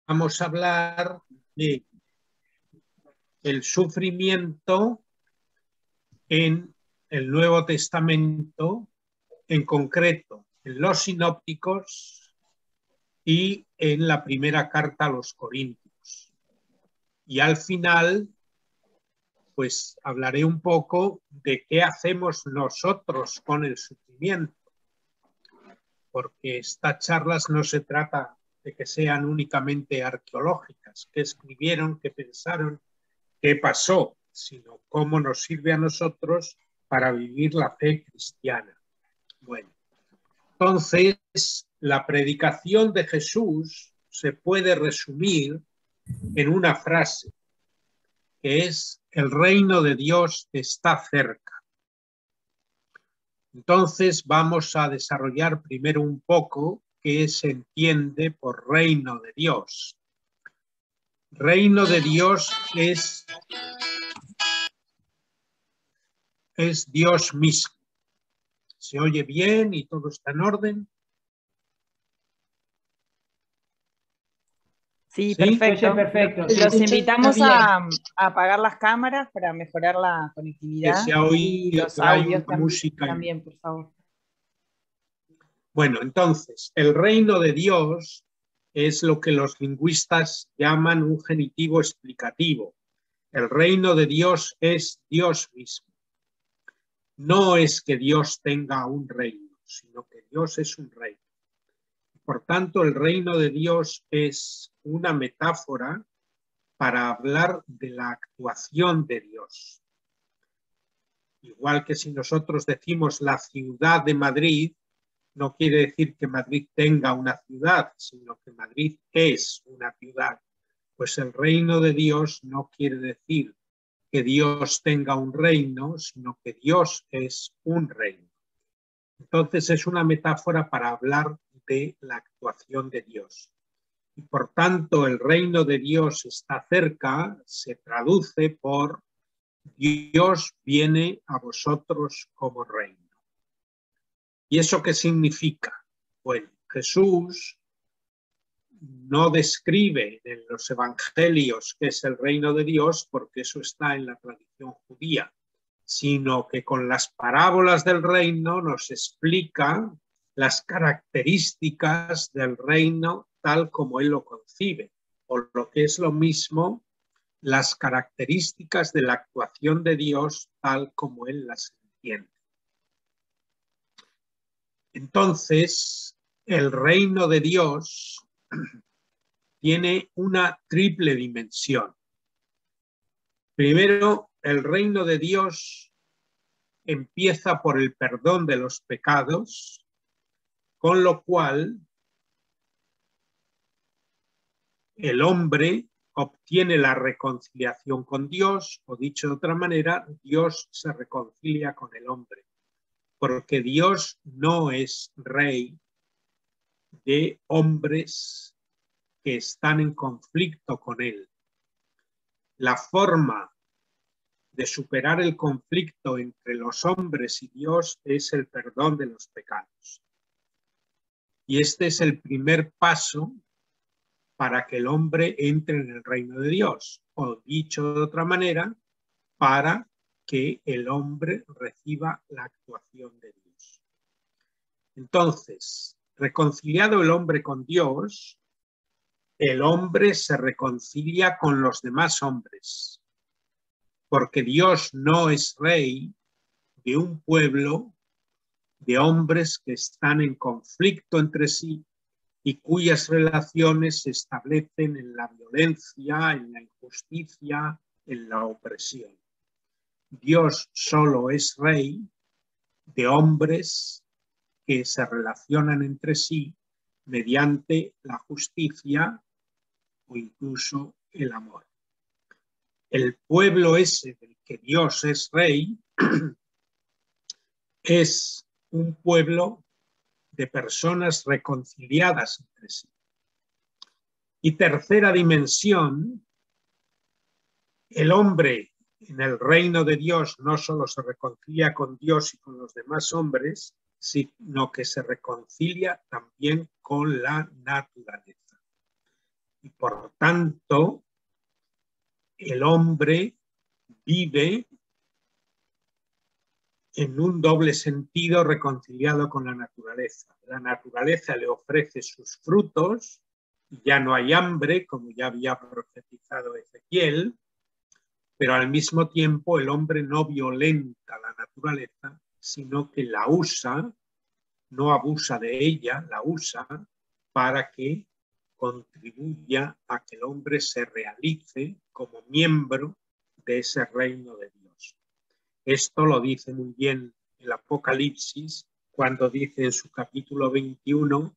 vamos a hablar de el sufrimiento en el Nuevo Testamento, en concreto en los sinópticos y en la primera carta a los Corintios. Y al final, pues hablaré un poco de qué hacemos nosotros con el sufrimiento, porque estas charlas no se trata de que sean únicamente arqueológicas, qué escribieron, qué pensaron, qué pasó, sino cómo nos sirve a nosotros para vivir la fe cristiana. Bueno, entonces la predicación de Jesús se puede resumir en una frase, que es: el reino de Dios está cerca. Entonces vamos a desarrollar primero un poco qué se entiende por reino de Dios. Reino de Dios es Dios mismo. ¿Se oye bien y todo está en orden? Sí, perfecto. Perfecto. Los invitamos a apagar las cámaras para mejorar la Que conectividad se ha y oído, los hay audios una música. también, por favor. Bueno, entonces, el reino de Dios es lo que los lingüistas llaman un genitivo explicativo. El reino de Dios es Dios mismo. No es que Dios tenga un reino, sino que Dios es un reino. Por tanto, el reino de Dios es una metáfora para hablar de la actuación de Dios. Igual que si nosotros decimos la ciudad de Madrid, no quiere decir que Madrid tenga una ciudad, sino que Madrid es una ciudad. Pues el reino de Dios no quiere decir que Dios tenga un reino, sino que Dios es un reino. Entonces es una metáfora para hablar de la actuación de Dios. Y por tanto el reino de Dios está cerca, se traduce por Dios viene a vosotros como reino. ¿Y eso qué significa? Bueno, Jesús no describe en los evangelios qué es el reino de Dios, porque eso está en la tradición judía, sino que con las parábolas del reino nos explica las características del reino tal como él lo concibe, o lo que es lo mismo, las características de la actuación de Dios tal como él las entiende. Entonces, el reino de Dios tiene una triple dimensión. Primero, el reino de Dios empieza por el perdón de los pecados, con lo cual el hombre obtiene la reconciliación con Dios, o dicho de otra manera, Dios se reconcilia con el hombre, porque Dios no es rey de hombres que están en conflicto con él. La forma de superar el conflicto entre los hombres y Dios es el perdón de los pecados. Y este es el primer paso para que el hombre entre en el reino de Dios, o dicho de otra manera, para que el hombre reciba la actuación de Dios. Entonces, reconciliado el hombre con Dios, el hombre se reconcilia con los demás hombres, porque Dios no es rey de un pueblo de hombres que están en conflicto entre sí y cuyas relaciones se establecen en la violencia, en la injusticia, en la opresión. Dios solo es rey de hombres que se relacionan entre sí mediante la justicia o incluso el amor. El pueblo ese del que Dios es rey es un pueblo de personas reconciliadas entre sí. Y tercera dimensión, el hombre en el reino de Dios no solo se reconcilia con Dios y con los demás hombres, sino que se reconcilia también con la naturaleza. Y por tanto, el hombre vive en un doble sentido reconciliado con la naturaleza. La naturaleza le ofrece sus frutos, ya no hay hambre, como ya había profetizado Ezequiel, pero al mismo tiempo el hombre no violenta la naturaleza, sino que la usa, no abusa de ella, la usa para que contribuya a que el hombre se realice como miembro de ese reino de Dios. Esto lo dice muy bien el Apocalipsis cuando dice en su capítulo 21,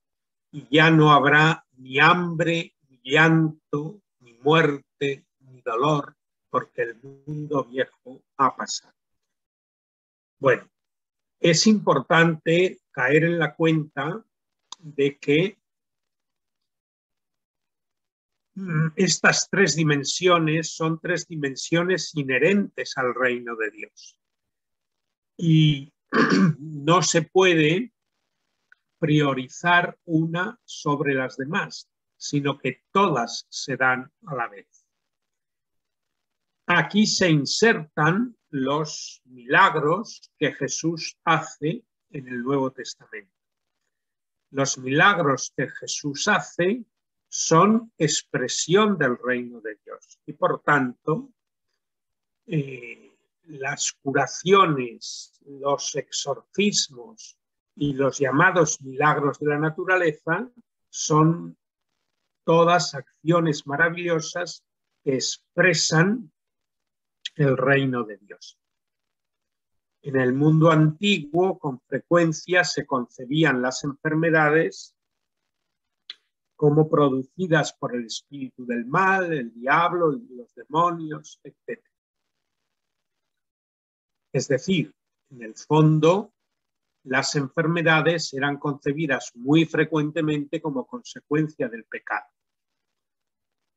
y ya no habrá ni hambre, ni llanto, ni muerte, ni dolor, porque el mundo viejo ha pasado. Bueno, es importante caer en la cuenta de que estas tres dimensiones son tres dimensiones inherentes al reino de Dios. Y no se puede priorizar una sobre las demás, sino que todas se dan a la vez. Aquí se insertan los milagros que Jesús hace en el Nuevo Testamento. Los milagros que Jesús hace son expresión del reino de Dios y por tanto las curaciones, los exorcismos y los llamados milagros de la naturaleza son todas acciones maravillosas que expresan el reino de Dios. En el mundo antiguo, con frecuencia se concebían las enfermedades como producidas por el espíritu del mal, el diablo, los demonios, etc. Es decir, en el fondo, las enfermedades eran concebidas muy frecuentemente como consecuencia del pecado.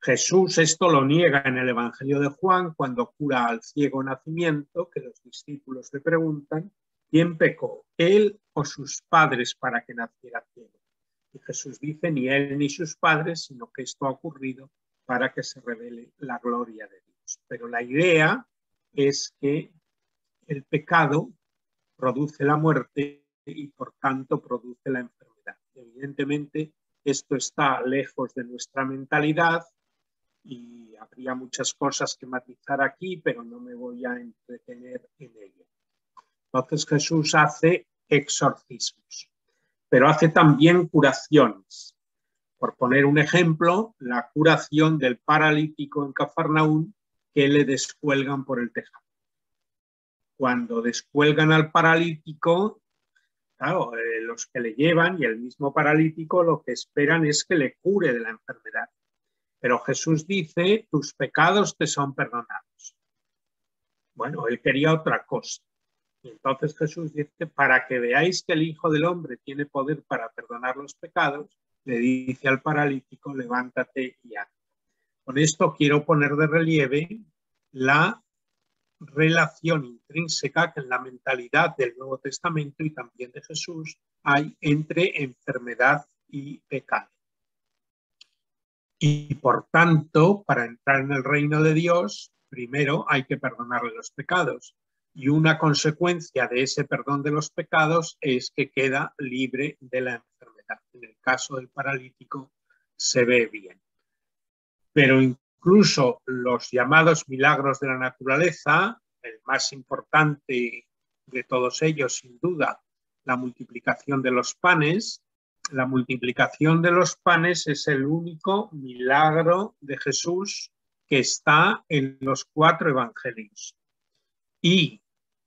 Jesús esto lo niega en el Evangelio de Juan cuando cura al ciego nacimiento, que los discípulos le preguntan, ¿quién pecó, él o sus padres para que naciera ciego? Y Jesús dice, ni él ni sus padres, sino que esto ha ocurrido para que se revele la gloria de Dios. Pero la idea es que el pecado produce la muerte y por tanto produce la enfermedad. Evidentemente, esto está lejos de nuestra mentalidad y habría muchas cosas que matizar aquí, pero no me voy a entretener en ello. Entonces Jesús hace exorcismos, pero hace también curaciones. Por poner un ejemplo, la curación del paralítico en Cafarnaún que le descuelgan por el tejado. Cuando descuelgan al paralítico, claro, los que le llevan y el mismo paralítico lo que esperan es que le cure de la enfermedad. Pero Jesús dice, tus pecados te son perdonados. Bueno, él quería otra cosa. Y entonces Jesús dice, para que veáis que el Hijo del Hombre tiene poder para perdonar los pecados, le dice al paralítico, levántate y anda. Con esto quiero poner de relieve la relación intrínseca que en la mentalidad del Nuevo Testamento y también de Jesús hay entre enfermedad y pecado. Y por tanto, para entrar en el reino de Dios, primero hay que perdonarle los pecados. Y una consecuencia de ese perdón de los pecados es que queda libre de la enfermedad. En el caso del paralítico se ve bien. Pero incluso los llamados milagros de la naturaleza, el más importante de todos ellos, sin duda, la multiplicación de los panes. La multiplicación de los panes es el único milagro de Jesús que está en los 4 evangelios. Y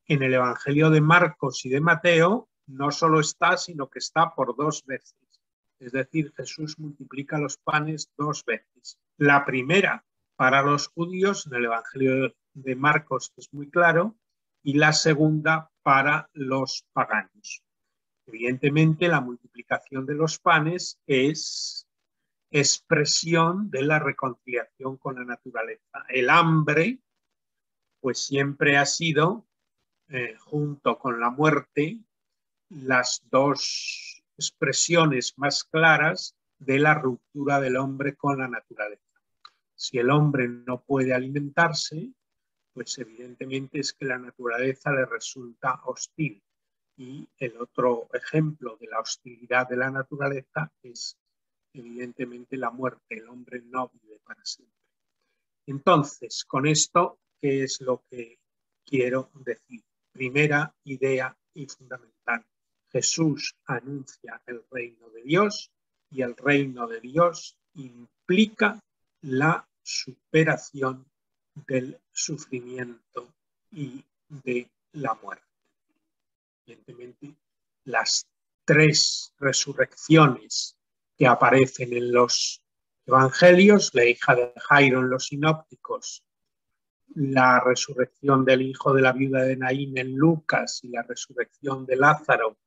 en el Evangelio de Marcos y de Mateo no solo está, sino que está por 2 veces. Es decir, Jesús multiplica los panes 2 veces. La primera para los judíos, en el Evangelio de Marcos es muy claro, y la segunda para los paganos. Evidentemente, la multiplicación de los panes es expresión de la reconciliación con la naturaleza. El hambre, pues siempre ha sido, junto con la muerte, las dos expresiones más claras de la ruptura del hombre con la naturaleza. Si el hombre no puede alimentarse, pues evidentemente es que la naturaleza le resulta hostil. Y el otro ejemplo de la hostilidad de la naturaleza es evidentemente la muerte. El hombre no vive para siempre. Entonces, con esto, ¿qué es lo que quiero decir? Primera idea y fundamental. Jesús anuncia el reino de Dios y el reino de Dios implica la superación del sufrimiento y de la muerte. Evidentemente, las tres resurrecciones que aparecen en los evangelios, la hija de Jairo en los sinópticos, la resurrección del hijo de la viuda de Naín en Lucas y la resurrección de Lázaro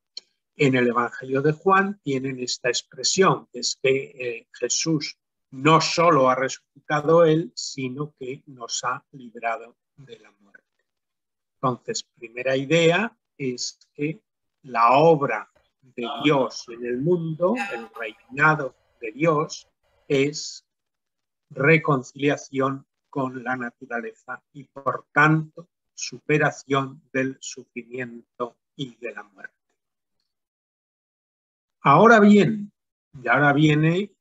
en el evangelio de Juan, tienen esta expresión, que es que Jesús no solo ha resucitado él, sino que nos ha librado de la muerte. Entonces, primera idea es que la obra de Dios en el mundo, el reinado de Dios, es reconciliación con la naturaleza y, por tanto, superación del sufrimiento y de la muerte. Ahora bien, y ahora viene,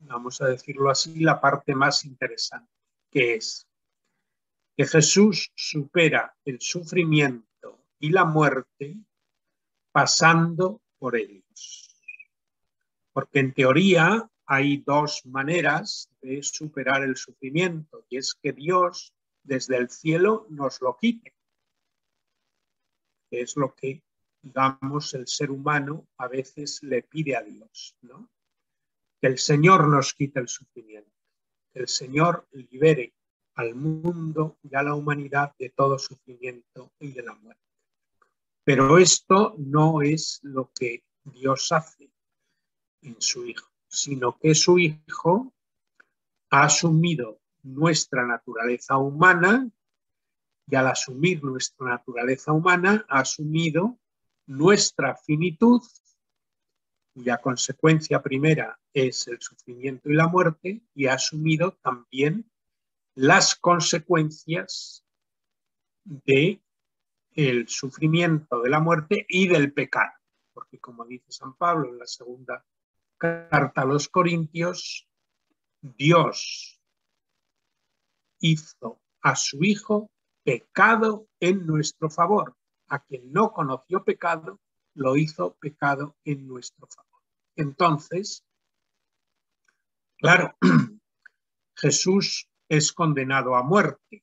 vamos a decirlo así, la parte más interesante, que es que Jesús supera el sufrimiento y la muerte pasando por ellos. Porque en teoría hay dos maneras de superar el sufrimiento, y es que Dios desde el cielo nos lo quite, que es lo que, digamos, el ser humano a veces le pide a Dios, ¿no? Que el Señor nos quite el sufrimiento, que el Señor libere al mundo y a la humanidad de todo sufrimiento y de la muerte. Pero esto no es lo que Dios hace en su Hijo, sino que su Hijo ha asumido nuestra naturaleza humana y al asumir nuestra naturaleza humana ha asumido nuestra finitud, cuya consecuencia primera es el sufrimiento y la muerte, y ha asumido también las consecuencias del sufrimiento, de la muerte y del pecado. Porque como dice San Pablo en la segunda carta a los Corintios, Dios hizo a su Hijo pecado en nuestro favor. A quien no conoció pecado, lo hizo pecado en nuestro favor. Entonces, claro, Jesús es condenado a muerte.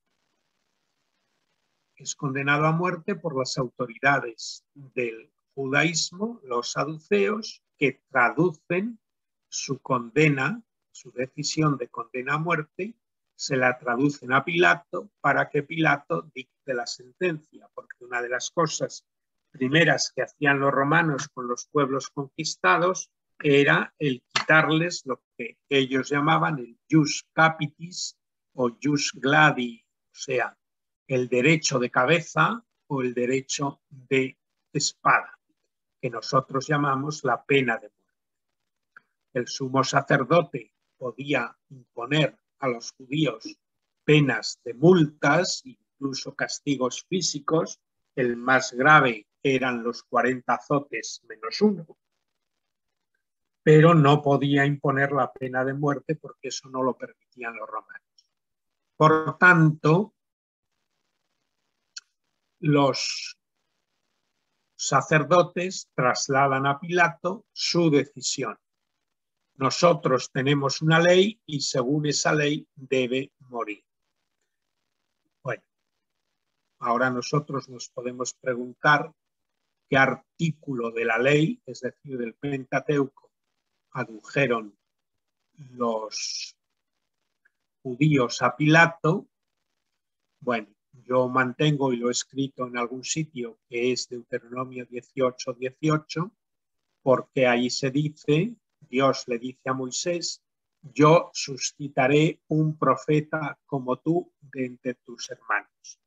Es condenado a muerte por las autoridades del judaísmo, los saduceos, que traducen su condena, su decisión de condena a muerte, se la traducen a Pilato para que Pilato dicte la sentencia, porque una de las cosas primeras que hacían los romanos con los pueblos conquistados era el quitarles lo que ellos llamaban el jus capitis o jus gladi, o sea, el derecho de cabeza o el derecho de espada, que nosotros llamamos la pena de muerte. El sumo sacerdote podía imponer a los judíos penas de multas, incluso castigos físicos. El más grave eran los 40 azotes menos uno, pero no podía imponer la pena de muerte porque eso no lo permitían los romanos. Por tanto, los sacerdotes trasladan a Pilato su decisión. Nosotros tenemos una ley y según esa ley debe morir. Bueno, ahora nosotros nos podemos preguntar qué artículo de la ley, es decir, del Pentateuco, adujeron los judíos a Pilato. Bueno, yo mantengo, y lo he escrito en algún sitio, que es Deuteronomio 18:18, porque ahí se dice, Dios le dice a Moisés, yo suscitaré un profeta como tú de entre tus hermanos.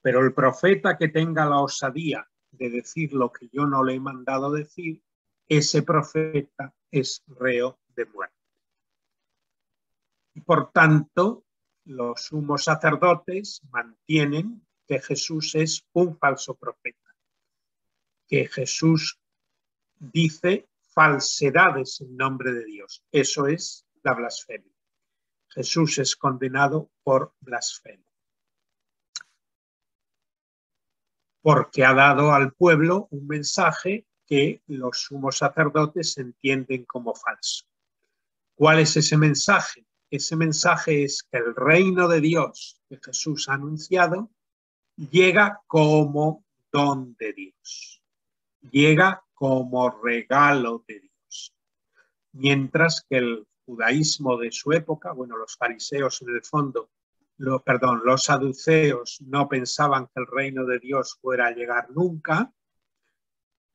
Pero el profeta que tenga la osadía de decir lo que yo no le he mandado decir, ese profeta es reo de muerte. Y por tanto, los sumos sacerdotes mantienen que Jesús es un falso profeta, que Jesús dice falsedades en nombre de Dios. Eso es la blasfemia. Jesús es condenado por blasfemia, porque ha dado al pueblo un mensaje que los sumos sacerdotes entienden como falso. ¿Cuál es ese mensaje? Ese mensaje es que el reino de Dios que Jesús ha anunciado llega como don de Dios, llega como regalo de Dios. Mientras que el judaísmo de su época, bueno, los fariseos en el fondo, los saduceos no pensaban que el reino de Dios fuera a llegar nunca,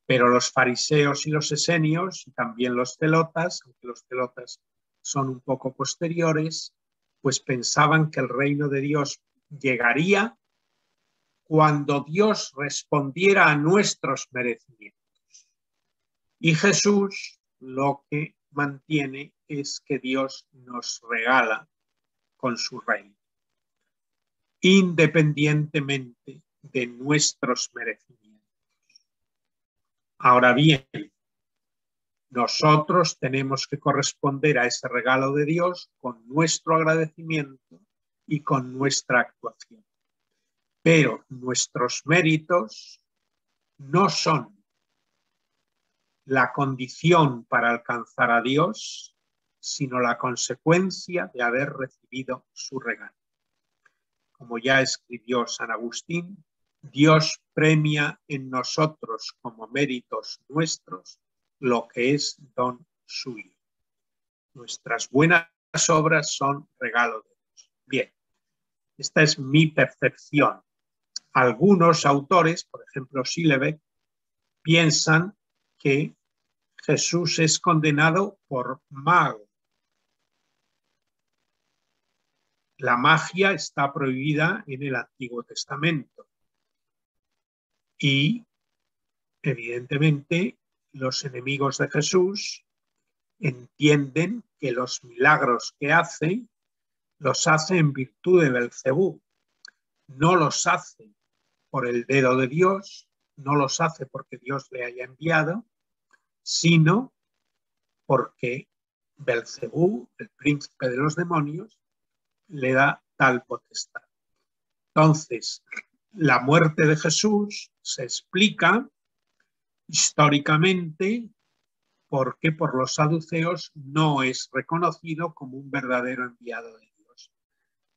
pero los fariseos y los esenios, y también los celotas, aunque los celotas son un poco posteriores, pues pensaban que el reino de Dios llegaría cuando Dios respondiera a nuestros merecimientos. Y Jesús lo que mantiene es que Dios nos regala con su reino, independientemente de nuestros merecimientos. Ahora bien, nosotros tenemos que corresponder a ese regalo de Dios con nuestro agradecimiento y con nuestra actuación. Pero nuestros méritos no son la condición para alcanzar a Dios, sino la consecuencia de haber recibido su regalo. Como ya escribió San Agustín, Dios premia en nosotros como méritos nuestros lo que es don suyo. Nuestras buenas obras son regalo de Dios. Bien, esta es mi percepción. Algunos autores, por ejemplo Schillebeck, piensan que Jesús es condenado por mago. La magia está prohibida en el Antiguo Testamento y, evidentemente, los enemigos de Jesús entienden que los milagros que hace los hace en virtud de Belcebú. No los hace por el dedo de Dios, no los hace porque Dios le haya enviado, sino porque Belcebú, el príncipe de los demonios, le da tal potestad. Entonces, la muerte de Jesús se explica históricamente porque por los saduceos no es reconocido como un verdadero enviado de Dios.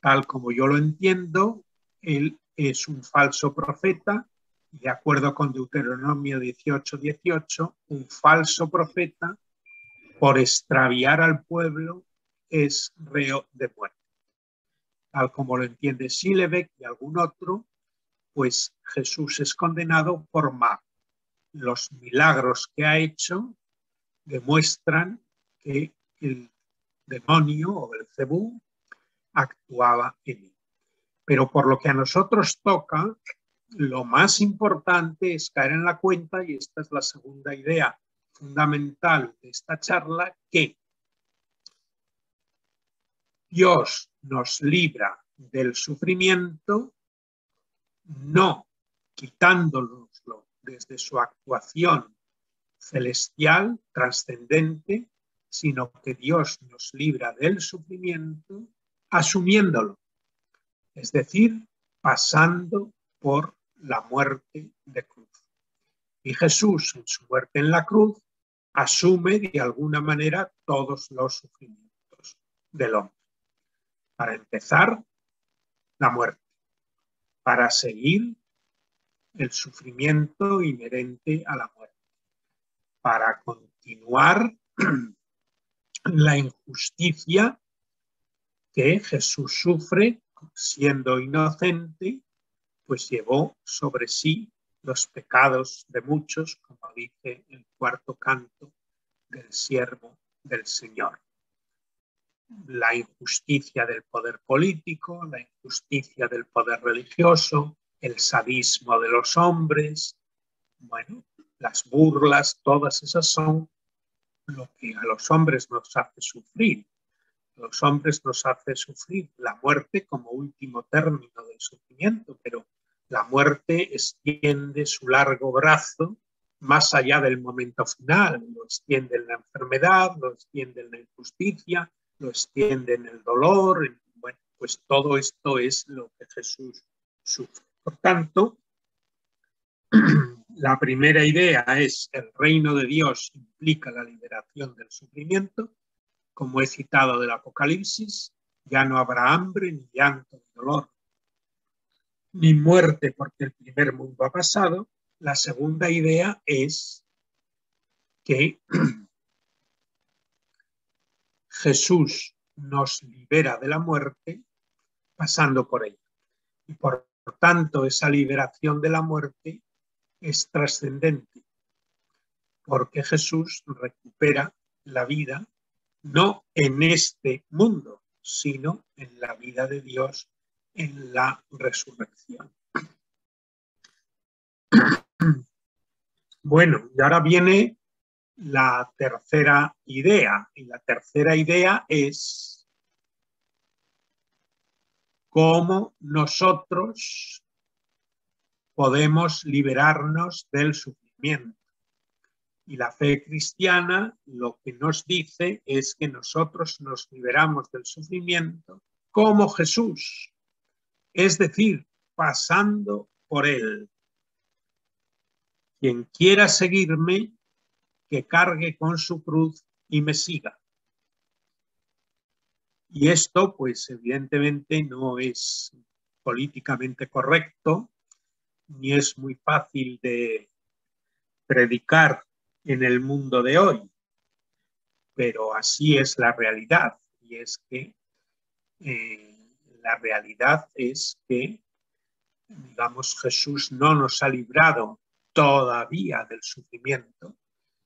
Tal como yo lo entiendo, él es un falso profeta, y de acuerdo con Deuteronomio 18:18, un falso profeta por extraviar al pueblo es reo de muerte. Tal como lo entiende Schillebeck y algún otro, pues Jesús es condenado por mago. Los milagros que ha hecho demuestran que el demonio o Belcebú actuaba en él. Pero por lo que a nosotros toca, lo más importante es caer en la cuenta, y esta es la segunda idea fundamental de esta charla, que Dios nos libra del sufrimiento no quitándonoslo desde su actuación celestial, trascendente, sino que Dios nos libra del sufrimiento asumiéndolo, es decir, pasando por la muerte de cruz. Y Jesús, en su muerte en la cruz, asume de alguna manera todos los sufrimientos del hombre. Para empezar, la muerte. Para seguir, el sufrimiento inherente a la muerte. Para continuar, la injusticia que Jesús sufre siendo inocente, pues llevó sobre sí los pecados de muchos, como dice el cuarto canto del siervo del Señor. La injusticia del poder político, la injusticia del poder religioso, el sadismo de los hombres, bueno, las burlas, todas esas son lo que a los hombres nos hace sufrir. Los hombres nos hace sufrir la muerte como último término del sufrimiento, pero la muerte extiende su largo brazo más allá del momento final, lo extiende en la enfermedad, lo extiende en la injusticia, lo extiende en el dolor. Bueno, pues todo esto es lo que Jesús sufre. Por tanto, la primera idea es el reino de Dios implica la liberación del sufrimiento. Como he citado del Apocalipsis, ya no habrá hambre, ni llanto, ni dolor, ni muerte, porque el primer mundo ha pasado. La segunda idea es que Jesús nos libera de la muerte pasando por ella. Y por tanto, esa liberación de la muerte es trascendente, porque Jesús recupera la vida no en este mundo, sino en la vida de Dios en la resurrección. Bueno, y ahora viene la tercera idea, y la tercera idea es cómo nosotros podemos liberarnos del sufrimiento. Y la fe cristiana lo que nos dice es que nosotros nos liberamos del sufrimiento como Jesús, es decir, pasando por él. Quien quiera seguirme, que cargue con su cruz y me siga. Y esto, pues evidentemente no es políticamente correcto, ni es muy fácil de predicar en el mundo de hoy, pero así es la realidad, y es que la realidad es que, digamos, Jesús no nos ha librado todavía del sufrimiento,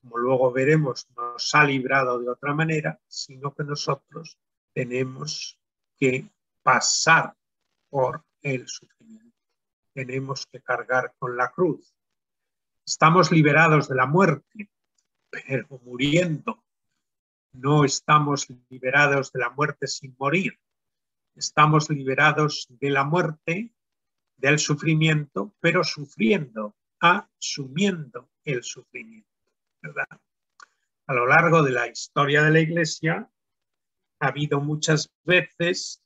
como luego veremos, nos ha librado de otra manera, sino que nosotros tenemos que pasar por el sufrimiento. Tenemos que cargar con la cruz. Estamos liberados de la muerte, pero muriendo. No estamos liberados de la muerte sin morir. Estamos liberados de la muerte, del sufrimiento, pero sufriendo, asumiendo el sufrimiento, ¿verdad? A lo largo de la historia de la Iglesia ha habido muchas veces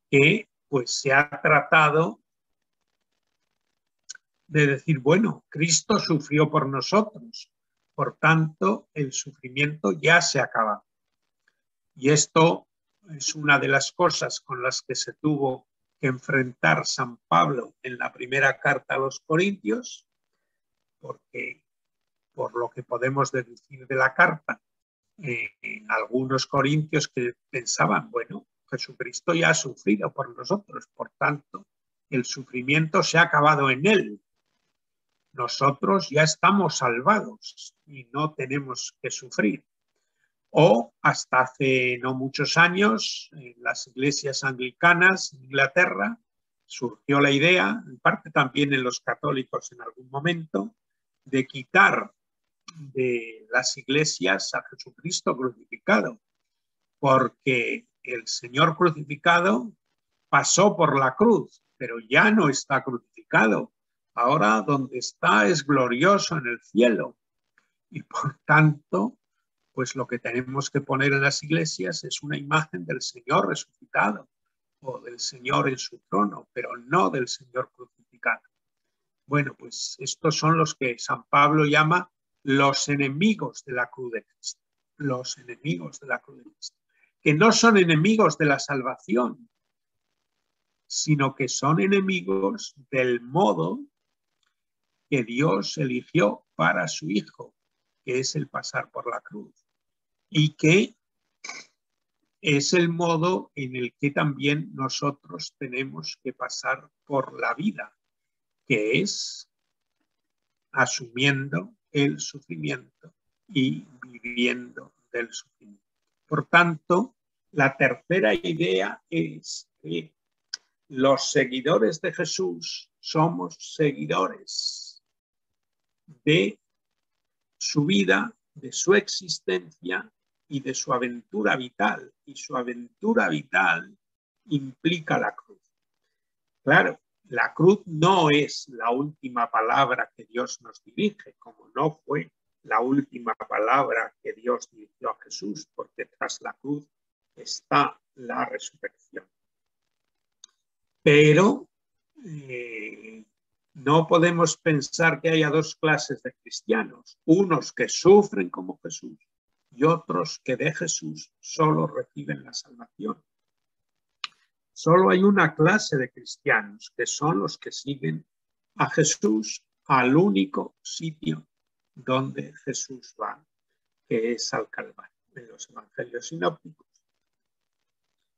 que pues se ha tratado de decir, bueno, Cristo sufrió por nosotros, por tanto el sufrimiento ya se acaba. Y esto es una de las cosas con las que se tuvo que enfrentar San Pablo en la primera carta a los Corintios, porque por lo que podemos deducir de la carta, algunos corintios que pensaban, bueno, Jesucristo ya ha sufrido por nosotros, por tanto, el sufrimiento se ha acabado en él. Nosotros ya estamos salvados y no tenemos que sufrir. O hasta hace no muchos años, en las iglesias anglicanas en Inglaterra, surgió la idea, en parte también en los católicos en algún momento, de quitar de las iglesias a Jesucristo crucificado, porque el Señor crucificado pasó por la cruz, pero ya no está crucificado. Ahora donde está es glorioso en el cielo. Y por tanto, pues lo que tenemos que poner en las iglesias es una imagen del Señor resucitado o del Señor en su trono, pero no del Señor crucificado. Bueno, pues estos son los que San Pablo llama los enemigos de la cruz de Cristo. Los enemigos de la cruz de Cristo. Que no son enemigos de la salvación, sino que son enemigos del modo que Dios eligió para su Hijo, que es el pasar por la cruz. Y que es el modo en el que también nosotros tenemos que pasar por la vida, que es asumiendo el sufrimiento y viviendo del sufrimiento. Por tanto, la tercera idea es que los seguidores de Jesús somos seguidores de su vida, de su existencia y de su aventura vital. Y su aventura vital implica la cruz. Claro, la cruz no es la última palabra que Dios nos dirige, como no fue la última palabra que Dios dirigió a Jesús, porque tras la cruz está la resurrección. Pero no podemos pensar que haya dos clases de cristianos, unos que sufren como Jesús y otros que de Jesús solo reciben la salvación. Solo hay una clase de cristianos, que son los que siguen a Jesús al único sitio donde Jesús va, que es al Calvario. En los evangelios sinópticos,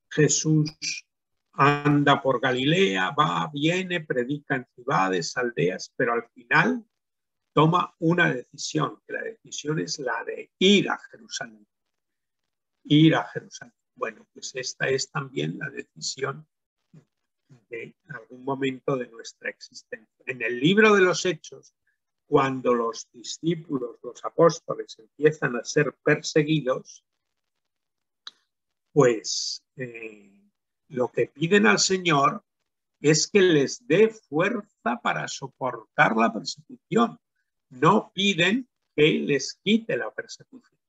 Jesús anda por Galilea, va, viene, predica en ciudades, aldeas, pero al final toma una decisión, que la decisión es la de ir a Jerusalén. Ir a Jerusalén. Bueno, pues esta es también la decisión de algún momento de nuestra existencia. En el libro de los Hechos, cuando los discípulos, los apóstoles, empiezan a ser perseguidos, pues lo que piden al Señor es que les dé fuerza para soportar la persecución. No piden que les quite la persecución.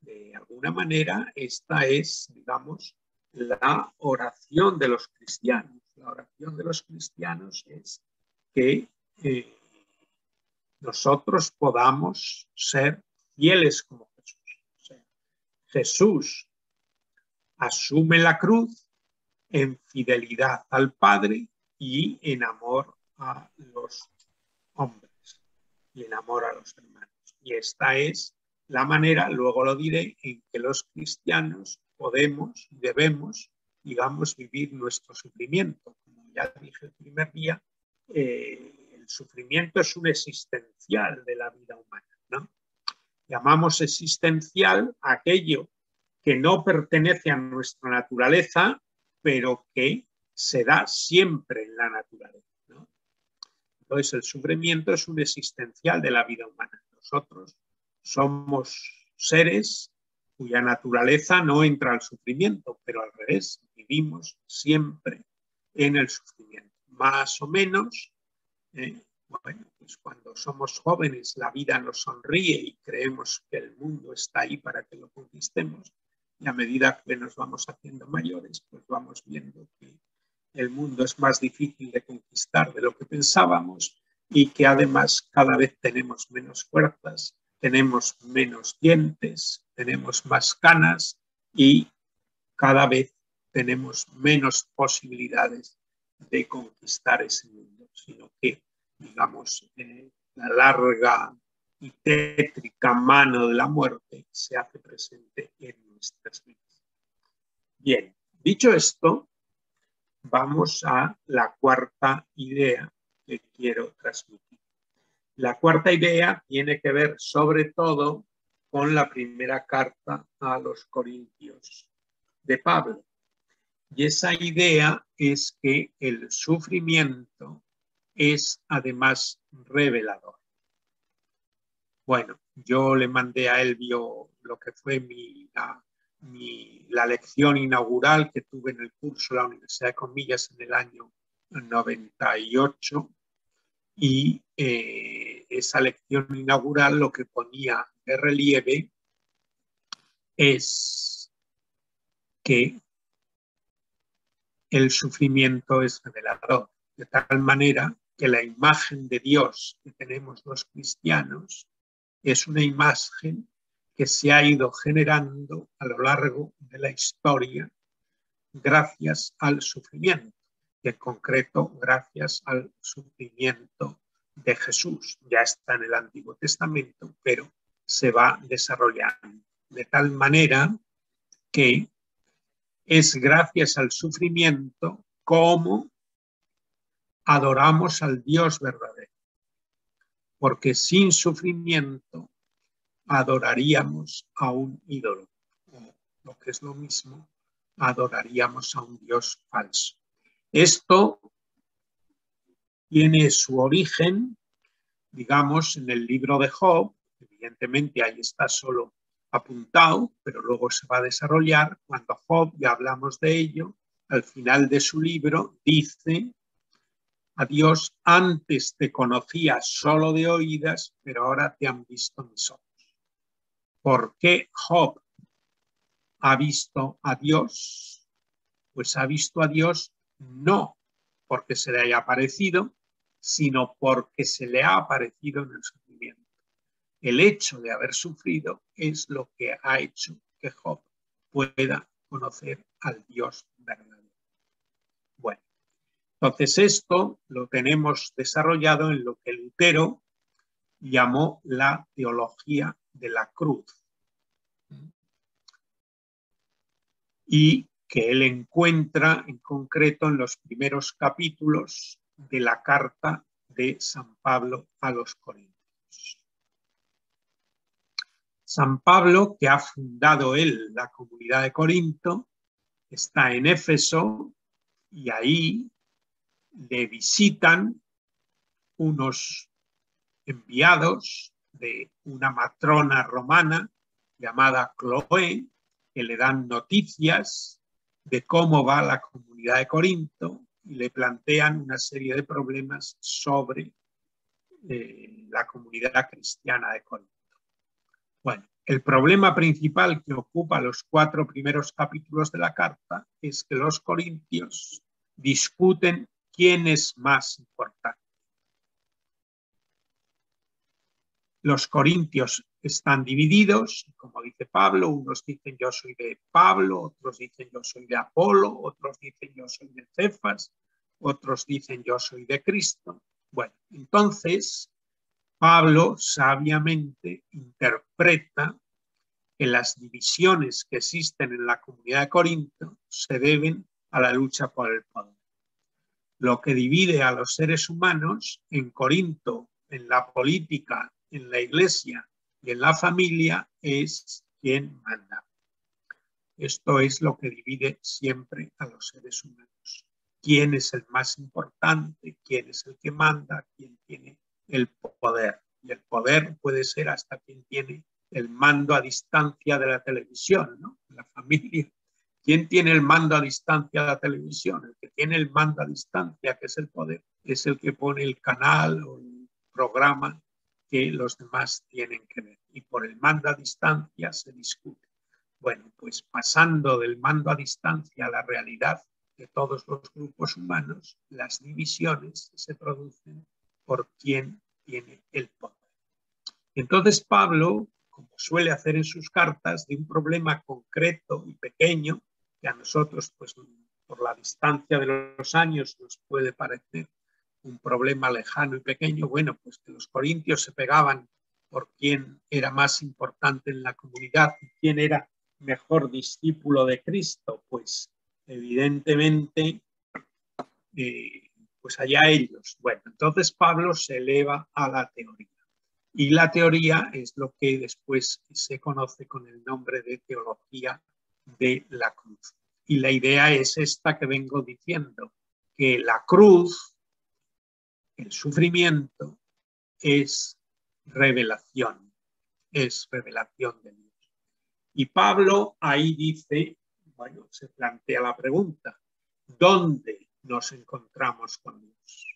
De alguna manera, esta es, digamos, la oración de los cristianos. La oración de los cristianos es que nosotros podamos ser fieles como Jesús. O sea, Jesús asume la cruz en fidelidad al Padre y en amor a los hombres y en amor a los hermanos. Y esta es la manera, luego lo diré, en que los cristianos podemos y debemos, digamos, vivir nuestro sufrimiento. Como ya dije el primer día, el sufrimiento es un existencial de la vida humana, ¿no? Llamamos existencial aquello que no pertenece a nuestra naturaleza, pero que se da siempre en la naturaleza, ¿no? Entonces, el sufrimiento es un existencial de la vida humana. Nosotros somos seres cuya naturaleza no entra al sufrimiento, pero al revés, vivimos siempre en el sufrimiento. Más o menos, bueno, pues cuando somos jóvenes la vida nos sonríe y creemos que el mundo está ahí para que lo conquistemos, y a medida que nos vamos haciendo mayores, pues vamos viendo que el mundo es más difícil de conquistar de lo que pensábamos y que además cada vez tenemos menos fuerzas, tenemos menos dientes, tenemos más canas y cada vez tenemos menos posibilidades de conquistar ese mundo, sino que, digamos, la larga y tétrica mano de la muerte se hace presente en nuestras vidas. Bien, dicho esto, vamos a la cuarta idea que quiero transmitir. La cuarta idea tiene que ver sobre todo con la primera carta a los Corintios de Pablo. Y esa idea es que el sufrimiento es además revelador. Bueno, yo le mandé a Elvio lo que fue la lección inaugural que tuve en el curso de la Universidad de Comillas en el año 98 y esa lección inaugural lo que ponía de relieve es que el sufrimiento es revelador, de tal manera que la imagen de Dios que tenemos los cristianos es una imagen que se ha ido generando a lo largo de la historia gracias al sufrimiento, y en concreto gracias al sufrimiento de Jesús. Ya está en el Antiguo Testamento, pero se va desarrollando de tal manera que es gracias al sufrimiento como adoramos al Dios verdadero, porque sin sufrimiento adoraríamos a un ídolo, o lo que es lo mismo, adoraríamos a un Dios falso. Esto tiene su origen, digamos, en el libro de Job, evidentemente ahí está solo apuntado, pero luego se va a desarrollar cuando Job, ya hablamos de ello, al final de su libro dice a Dios: antes te conocía solo de oídas, pero ahora te han visto mis ojos. ¿Por qué Job ha visto a Dios? Pues ha visto a Dios no porque se le haya aparecido, sino porque se le ha aparecido en el sufrimiento. El hecho de haber sufrido es lo que ha hecho que Job pueda conocer al Dios verdadero. Bueno, entonces esto lo tenemos desarrollado en lo que Lutero llamó la teología de la cruz, y que él encuentra en concreto en los primeros capítulos de la carta de San Pablo a los Corintios. San Pablo, que ha fundado él la comunidad de Corinto, está en Éfeso y ahí le visitan unos enviados de una matrona romana llamada Cloé, que le dan noticias de cómo va la comunidad de Corinto y le plantean una serie de problemas sobre la comunidad cristiana de Corinto. Bueno, el problema principal que ocupa los 4 primeros capítulos de la carta es que los corintios discuten quién es más importante. Los corintios están divididos, como dice Pablo, unos dicen yo soy de Pablo, otros dicen yo soy de Apolo, otros dicen yo soy de Cefas, otros dicen yo soy de Cristo. Bueno, entonces Pablo sabiamente interpreta que las divisiones que existen en la comunidad de Corinto se deben a la lucha por el poder. Lo que divide a los seres humanos en Corinto, en la política, en la iglesia y en la familia, es quién manda. Esto es lo que divide siempre a los seres humanos. ¿Quién es el más importante? ¿Quién es el que manda? ¿Quién tiene el poder? Y el poder puede ser hasta quien tiene el mando a distancia de la televisión, ¿no? La familia. ¿Quién tiene el mando a distancia de la televisión? El que tiene el mando a distancia, que es el poder, es el que pone el canal o el programa que los demás tienen que ver. Y por el mando a distancia se discute. Bueno, pues pasando del mando a distancia a la realidad de todos los grupos humanos, las divisiones se producen por quién tiene el poder. Entonces Pablo, como suele hacer en sus cartas, de un problema concreto y pequeño, que a nosotros, pues por la distancia de los años, nos puede parecer un problema lejano y pequeño, bueno, pues que los corintios se pegaban por quién era más importante en la comunidad y quién era mejor discípulo de Cristo, pues evidentemente, pues allá ellos. Bueno, entonces Pablo se eleva a la teoría. Y la teoría es lo que después se conoce con el nombre de teología de la cruz. Y la idea es esta que vengo diciendo, que la cruz, el sufrimiento, es revelación de Dios. Y Pablo ahí dice, bueno, se plantea la pregunta, ¿dónde nos encontramos con Dios?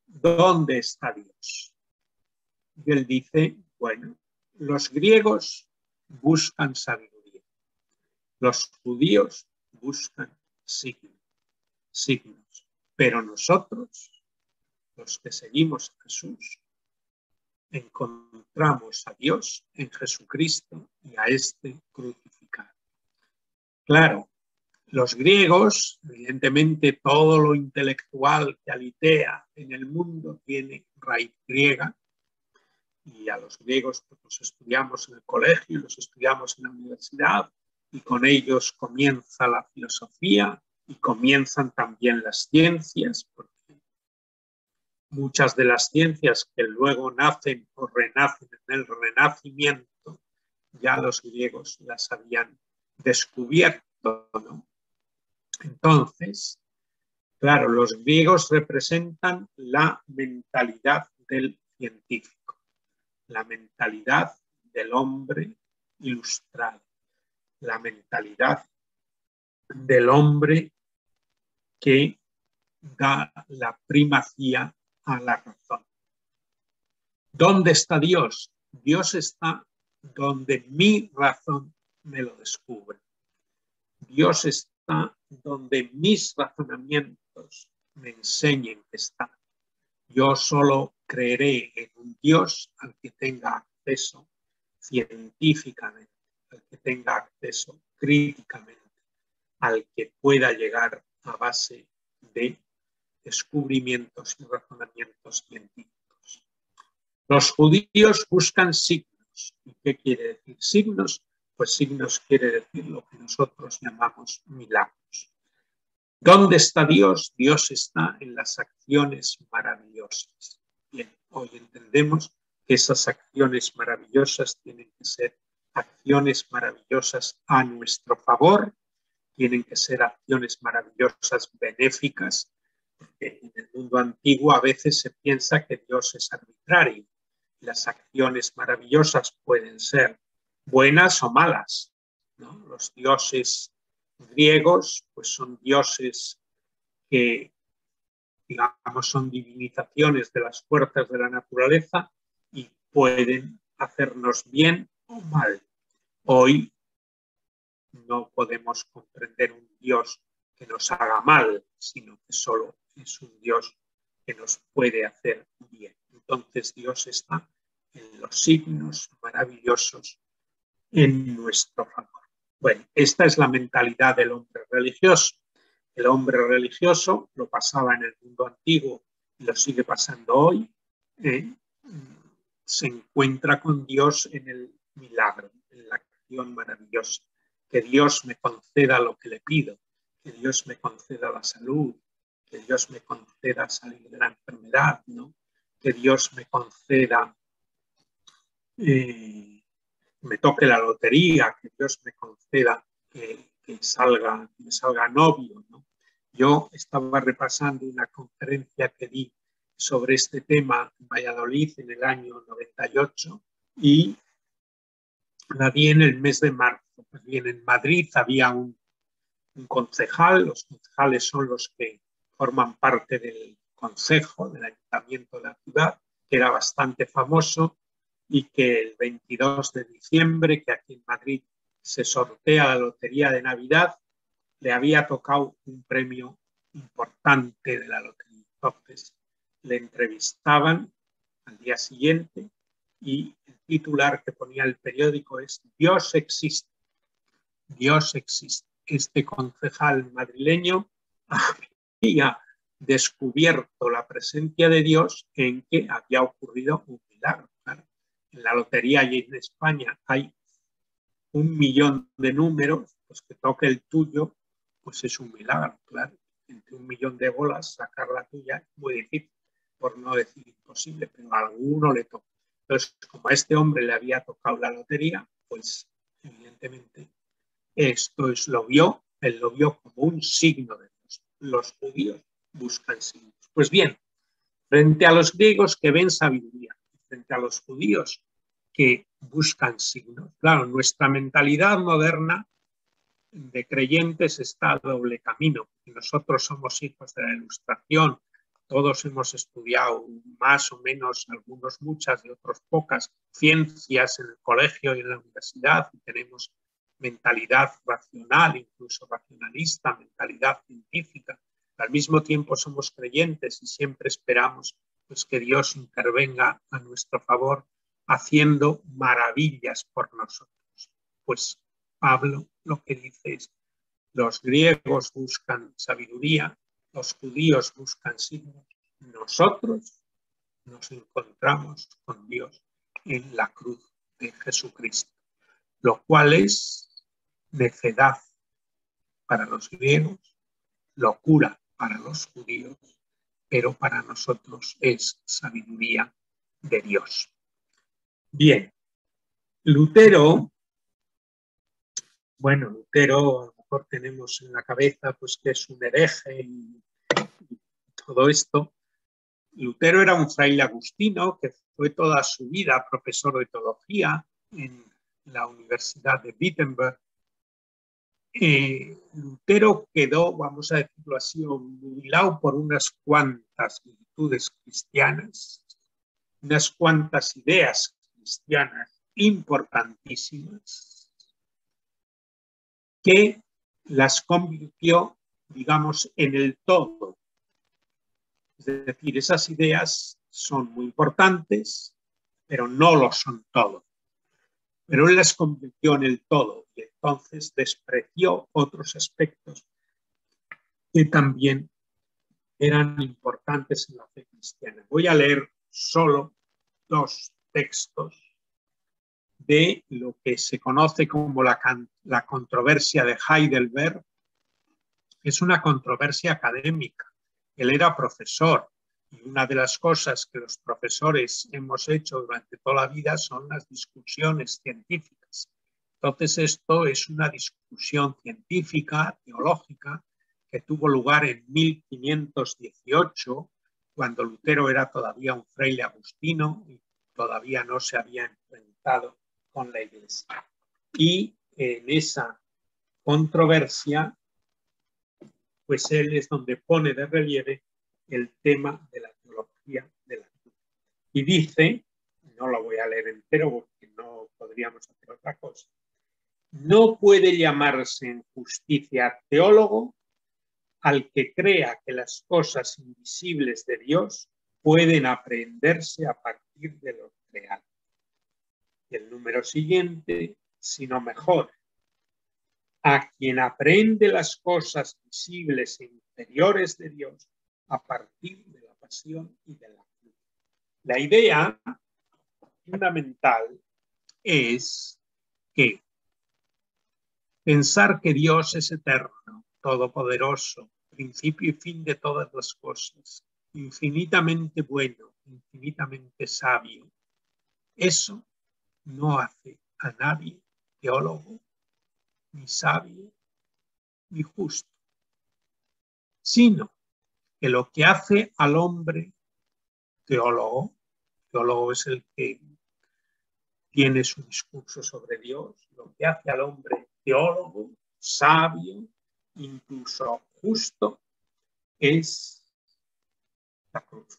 ¿Dónde está Dios? Y él dice, bueno, los griegos buscan sabiduría, los judíos buscan signos, pero nosotros, los que seguimos a Jesús, encontramos a Dios en Jesucristo y a este crucificado. Claro, los griegos, evidentemente todo lo intelectual que alitea en el mundo tiene raíz griega, y a los griegos pues, los estudiamos en el colegio, los estudiamos en la universidad, y con ellos comienza la filosofía y comienzan también las ciencias, porque muchas de las ciencias que luego nacen o renacen en el Renacimiento, ya los griegos las habían descubierto, ¿no? Entonces, claro, los griegos representan la mentalidad del científico. la mentalidad del hombre ilustrado, la mentalidad del hombre que da la primacía a la razón. ¿Dónde está Dios? Dios está donde mi razón me lo descubre. Dios está donde mis razonamientos me enseñen que está. Yo solo creeré en un Dios al que tenga acceso científicamente, al que tenga acceso críticamente, al que pueda llegar a base de descubrimientos y razonamientos científicos. Los judíos buscan signos. ¿Y qué quiere decir signos? Pues signos quiere decir lo que nosotros llamamos milagros. ¿Dónde está Dios? Dios está en las acciones maravillosas. Bien, hoy entendemos que esas acciones maravillosas tienen que ser acciones maravillosas a nuestro favor, tienen que ser acciones maravillosas benéficas, porque en el mundo antiguo a veces se piensa que Dios es arbitrario. Las acciones maravillosas pueden ser buenas o malas, ¿no? Los dioses griegos pues son dioses que, digamos, son divinizaciones de las fuerzas de la naturaleza y pueden hacernos bien o mal. Hoy no podemos comprender un Dios que nos haga mal, sino que solo es un Dios que nos puede hacer bien. Entonces Dios está en los signos maravillosos en nuestro favor. Bueno, esta es la mentalidad del hombre religioso. El hombre religioso lo pasaba en el mundo antiguo y lo sigue pasando hoy. Se encuentra con Dios en el milagro, en la acción maravillosa. Que Dios me conceda lo que le pido, que Dios me conceda la salud, que Dios me conceda salir de la enfermedad, ¿no? Que Dios me conceda me toque la lotería, que Dios me conceda que me salga novio, ¿no? Yo estaba repasando una conferencia que di sobre este tema en Valladolid en el año 98 y la di en el mes de marzo. Pues bien, en Madrid había un concejal, los concejales son los que forman parte del consejo, del ayuntamiento de la ciudad, que era bastante famoso y que el 22 de diciembre, que aquí en Madrid se sortea la lotería de Navidad, le había tocado un premio importante de la lotería. Entonces le entrevistaban al día siguiente y el titular que ponía el periódico es Dios existe, Dios existe. Este concejal madrileño había descubierto la presencia de Dios en que había ocurrido un milagro. Claro. En la lotería y en España hay 1.000.000 de números, pues que toque el tuyo, pues es un milagro, claro. Entre 1.000.000 de bolas, sacar la tuya es muy difícil, por no decir imposible, pero a alguno le toca. Entonces, como a este hombre le había tocado la lotería, pues evidentemente esto él lo vio como un signo de Dios. Los judíos buscan signos. Pues bien, frente a los griegos que ven sabiduría, frente a los judíos que buscan signos. Claro, nuestra mentalidad moderna de creyentes está a doble camino. Nosotros somos hijos de la Ilustración, todos hemos estudiado más o menos, algunos muchas y otros pocas, ciencias en el colegio y en la universidad, y tenemos mentalidad racional, incluso racionalista, mentalidad científica. Al mismo tiempo somos creyentes y siempre esperamos pues, que Dios intervenga a nuestro favor haciendo maravillas por nosotros. Pues Pablo lo que dice es, los griegos buscan sabiduría, los judíos buscan signos, nosotros nos encontramos con Dios en la cruz de Jesucristo, lo cual es necedad para los griegos, locura para los judíos, pero para nosotros es sabiduría de Dios. Bien, Lutero, bueno, Lutero a lo mejor tenemos en la cabeza pues que es un hereje y todo esto, Lutero era un fraile agustino que fue toda su vida profesor de teología en la Universidad de Wittenberg. Lutero quedó, vamos a decirlo así, obnubilado por unas cuantas virtudes cristianas, unas cuantas ideas cristianas importantísimas, que las convirtió, digamos, en el todo. Es decir, esas ideas son muy importantes, pero no lo son todo. Pero él las convirtió en el todo y entonces despreció otros aspectos que también eran importantes en la fe cristiana. Voy a leer solo 2 textos de lo que se conoce como la controversia de Heidelberg. Es una controversia académica. Él era profesor y una de las cosas que los profesores hemos hecho durante toda la vida son las discusiones científicas. Entonces esto es una discusión científica, teológica, que tuvo lugar en 1518, cuando Lutero era todavía un fraile agustino y todavía no se había enfrentado con la Iglesia. Y en esa controversia, pues él es donde pone de relieve el tema de la teología de la cruz. Y dice, no lo voy a leer entero porque no podríamos hacer otra cosa, no puede llamarse en justicia teólogo al que crea que las cosas invisibles de Dios pueden aprehenderse a partir de lo real. Y el número siguiente, sino mejor, a quien aprende las cosas visibles e inferiores de Dios a partir de la pasión y de la cruz. La idea fundamental es que pensar que Dios es eterno, todopoderoso, principio y fin de todas las cosas, infinitamente bueno, infinitamente sabio, eso no hace a nadie teólogo, ni sabio, ni justo, sino que lo que hace al hombre teólogo es el que tiene su discurso sobre Dios, lo que hace al hombre teólogo, sabio, incluso justo, es la cruz.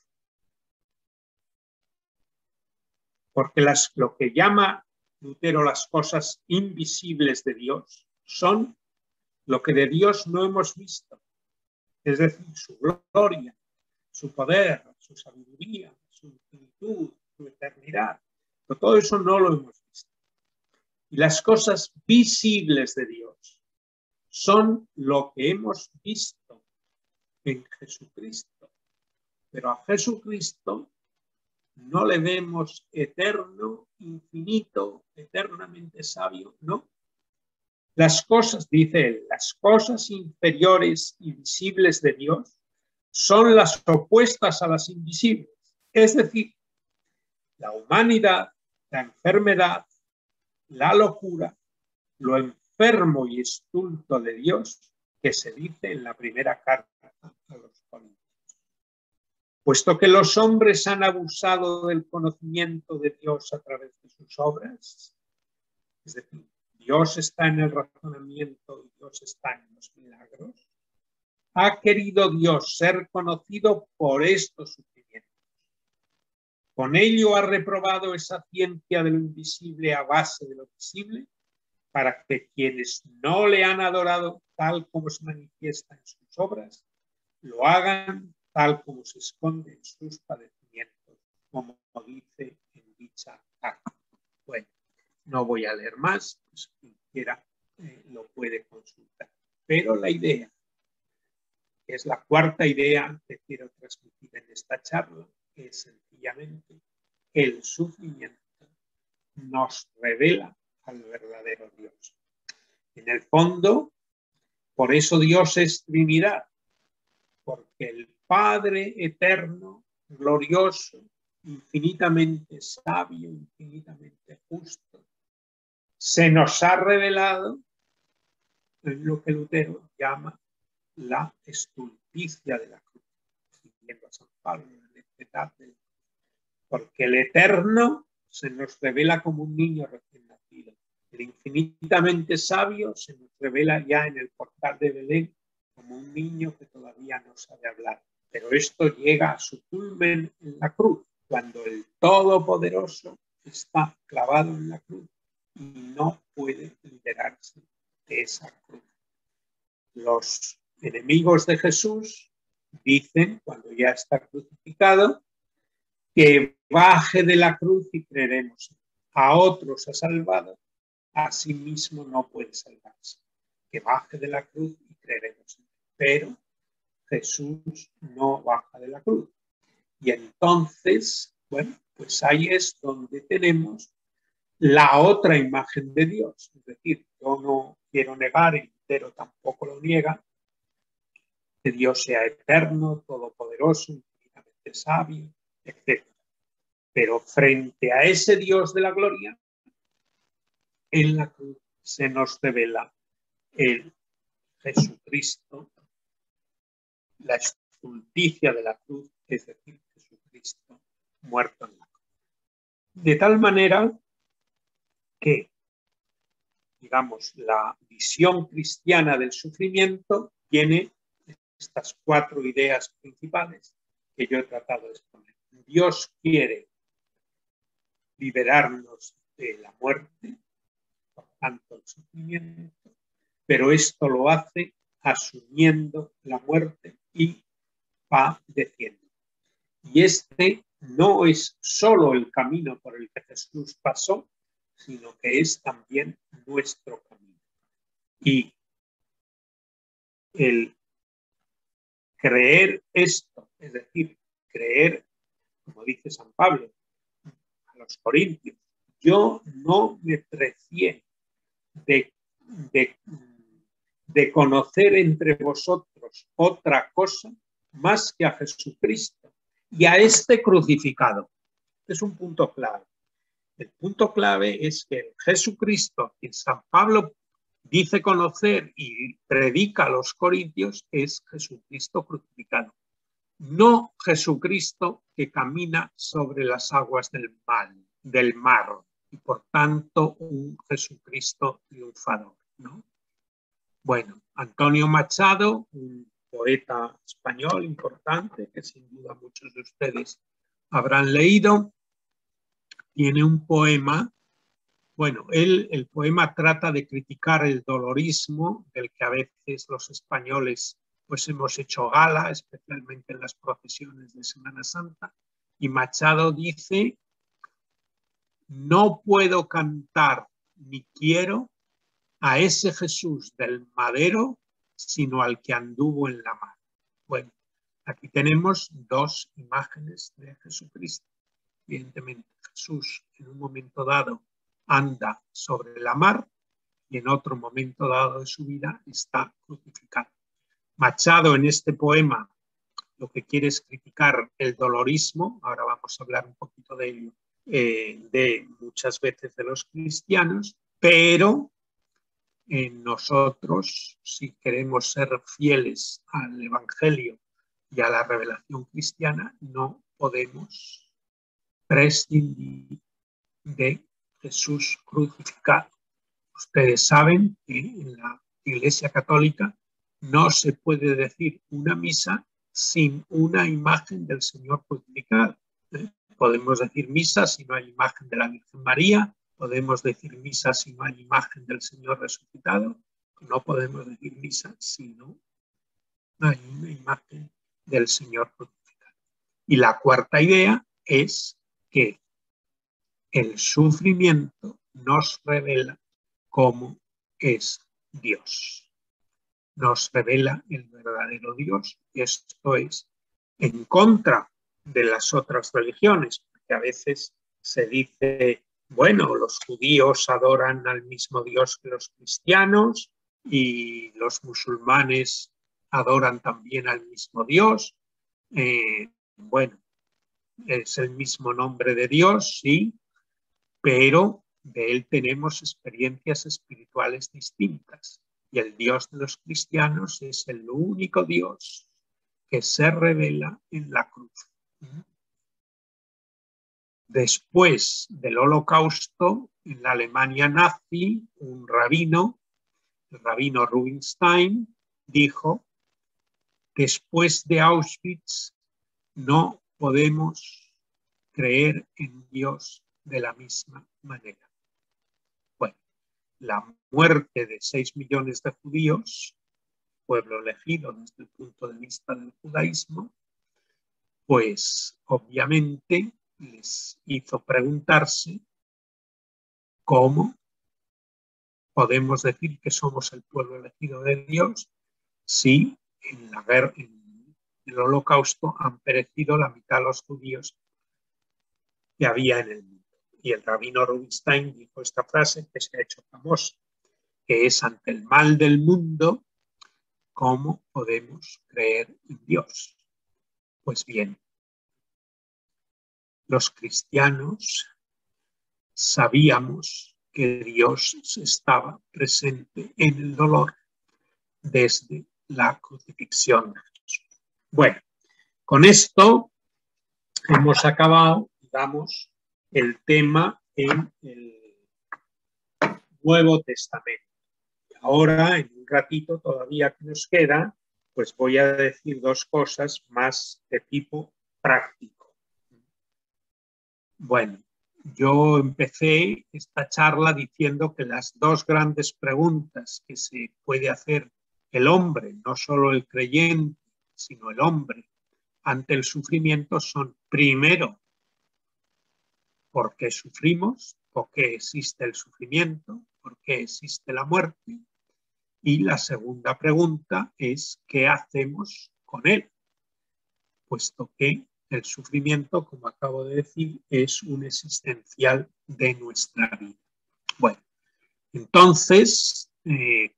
Porque lo que llama Lutero las cosas invisibles de Dios son lo que de Dios no hemos visto, es decir, su gloria, su poder, su sabiduría, su infinitud, su eternidad. Pero todo eso no lo hemos visto. Y las cosas visibles de Dios son lo que hemos visto en Jesucristo. Pero a Jesucristo no le vemos eterno, infinito, eternamente sabio, no. Las cosas, dice él, las cosas inferiores y visibles de Dios son las opuestas a las invisibles. Es decir, la humanidad, la enfermedad, la locura, lo enfermo y estulto de Dios, que se dice en la primera carta a los Corintios. Puesto que los hombres han abusado del conocimiento de Dios a través de sus obras, es decir, Dios está en el razonamiento y Dios está en los milagros, ha querido Dios ser conocido por estos sufrimientos. Con ello ha reprobado esa ciencia de lo invisible a base de lo visible, para que quienes no le han adorado tal como se manifiesta en sus obras, lo hagan tal como se esconde en sus padecimientos, como dice en dicha carta. Bueno, no voy a leer más, pues quien quiera lo puede consultar. Pero la idea, que es la cuarta idea que quiero transmitir en esta charla, es sencillamente que el sufrimiento nos revela al verdadero Dios. En el fondo, por eso Dios es Trinidad, porque el Padre eterno, glorioso, infinitamente sabio, infinitamente justo, se nos ha revelado en lo que Lutero llama la estulticia de la cruz. refiriendo a San Pablo, la necedad porque el Eterno se nos revela como un niño recién nacido. El infinitamente sabio se nos revela ya en el portal de Belén como un niño que todavía no sabe hablar. Pero esto llega a su culmen en la cruz, cuando el Todopoderoso está clavado en la cruz y no puede liberarse de esa cruz. Los enemigos de Jesús dicen, cuando ya está crucificado, que baje de la cruz y creeremos. A otros ha salvado, a sí mismo no puede salvarse. Que baje de la cruz y creeremos. Pero Jesús no baja de la cruz. Y entonces, bueno, pues ahí es donde tenemos la otra imagen de Dios. Es decir, yo no quiero negar, y Lutero tampoco lo niega, que Dios sea eterno, todopoderoso, infinitamente sabio, etc. Pero frente a ese Dios de la gloria, en la cruz se nos revela el Jesucristo, la estulticia de la cruz, es decir, Jesucristo muerto en la cruz. De tal manera que, digamos, la visión cristiana del sufrimiento tiene estas 4 ideas principales que yo he tratado de exponer. Dios quiere liberarnos de la muerte, por tanto el sufrimiento, pero esto lo hace asumiendo la muerte y padeciendo. Y este no es solo el camino por el que Jesús pasó, sino que es también nuestro camino. Y el creer esto, es decir, creer, como dice San Pablo a los Corintios, yo no me precié de conocer entre vosotros otra cosa más que a Jesucristo y a este crucificado. Es un punto clave. El punto clave es que Jesucristo, que San Pablo dice conocer y predica a los corintios, es Jesucristo crucificado. No Jesucristo que camina sobre las aguas del mar y por tanto un Jesucristo triunfador, ¿no? Bueno, Antonio Machado, un poeta español importante que sin duda muchos de ustedes habrán leído, tiene un poema. Bueno, el poema trata de criticar el dolorismo del que a veces los españoles pues hemos hecho gala, especialmente en las procesiones de Semana Santa, y Machado dice: no puedo cantar ni quiero a ese Jesús del madero, sino al que anduvo en la mar. Bueno, aquí tenemos 2 imágenes de Jesucristo. Evidentemente, Jesús en un momento dado anda sobre la mar y en otro momento dado de su vida está crucificado. Machado en este poema lo que quiere es criticar el dolorismo, ahora vamos a hablar un poquito de ello, de muchas veces de los cristianos, pero nosotros, si queremos ser fieles al Evangelio y a la revelación cristiana, no podemos prescindir de Jesús crucificado. Ustedes saben que en la Iglesia Católica no se puede decir una misa sin una imagen del Señor crucificado. Podemos decir misa si no hay imagen de la Virgen María, podemos decir misa si no hay imagen del Señor resucitado, no podemos decir misa si no hay una imagen del Señor crucificado. Y la 4ª idea es que el sufrimiento nos revela cómo es Dios. Nos revela el verdadero Dios. Esto es en contra de las otras religiones, porque a veces se dice, bueno, los judíos adoran al mismo Dios que los cristianos y los musulmanes adoran también al mismo Dios. Bueno, es el mismo nombre de Dios, sí, pero de él tenemos experiencias espirituales distintas. Y el Dios de los cristianos es el único Dios que se revela en la cruz. Después del Holocausto, en la Alemania nazi, un rabino, el rabino Rubinstein, dijo: después de Auschwitz no podemos creer en Dios de la misma manera. Bueno, la muerte de 6 millones de judíos, pueblo elegido desde el punto de vista del judaísmo, pues obviamente les hizo preguntarse cómo podemos decir que somos el pueblo elegido de Dios si en la guerra, en el Holocausto, han perecido la mitad de los judíos que había en el mundo. Y el rabino Rubinstein dijo esta frase que se ha hecho famosa, que es: ante el mal del mundo, ¿cómo podemos creer en Dios? Pues bien, los cristianos sabíamos que Dios estaba presente en el dolor desde la crucifixión de Jesús. Bueno, con esto hemos acabado, digamos, el tema en el Nuevo Testamento. Ahora, en un ratito todavía que nos queda, pues voy a decir dos cosas más de tipo práctico. Bueno, yo empecé esta charla diciendo que las dos grandes preguntas que se puede hacer el hombre, no solo el creyente, sino el hombre, ante el sufrimiento son: primero, ¿por qué sufrimos? ¿Por qué existe el sufrimiento? ¿Por qué existe la muerte? Y la segunda pregunta es: ¿qué hacemos con él? Puesto que el sufrimiento, como acabo de decir, es un existencial de nuestra vida. Bueno, entonces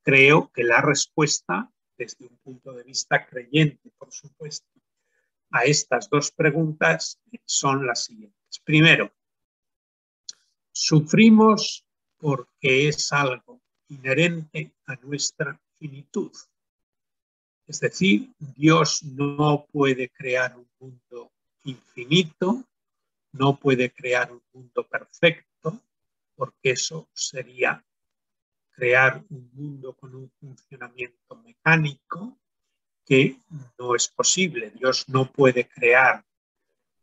creo que la respuesta, desde un punto de vista creyente, por supuesto, a estas dos preguntas son las siguientes. Primero, sufrimos porque es algo inherente a nuestra finitud. Es decir, Dios no puede crear un mundo infinito, no puede crear un mundo perfecto, porque eso sería crear un mundo con un funcionamiento mecánico que no es posible. Dios no puede crear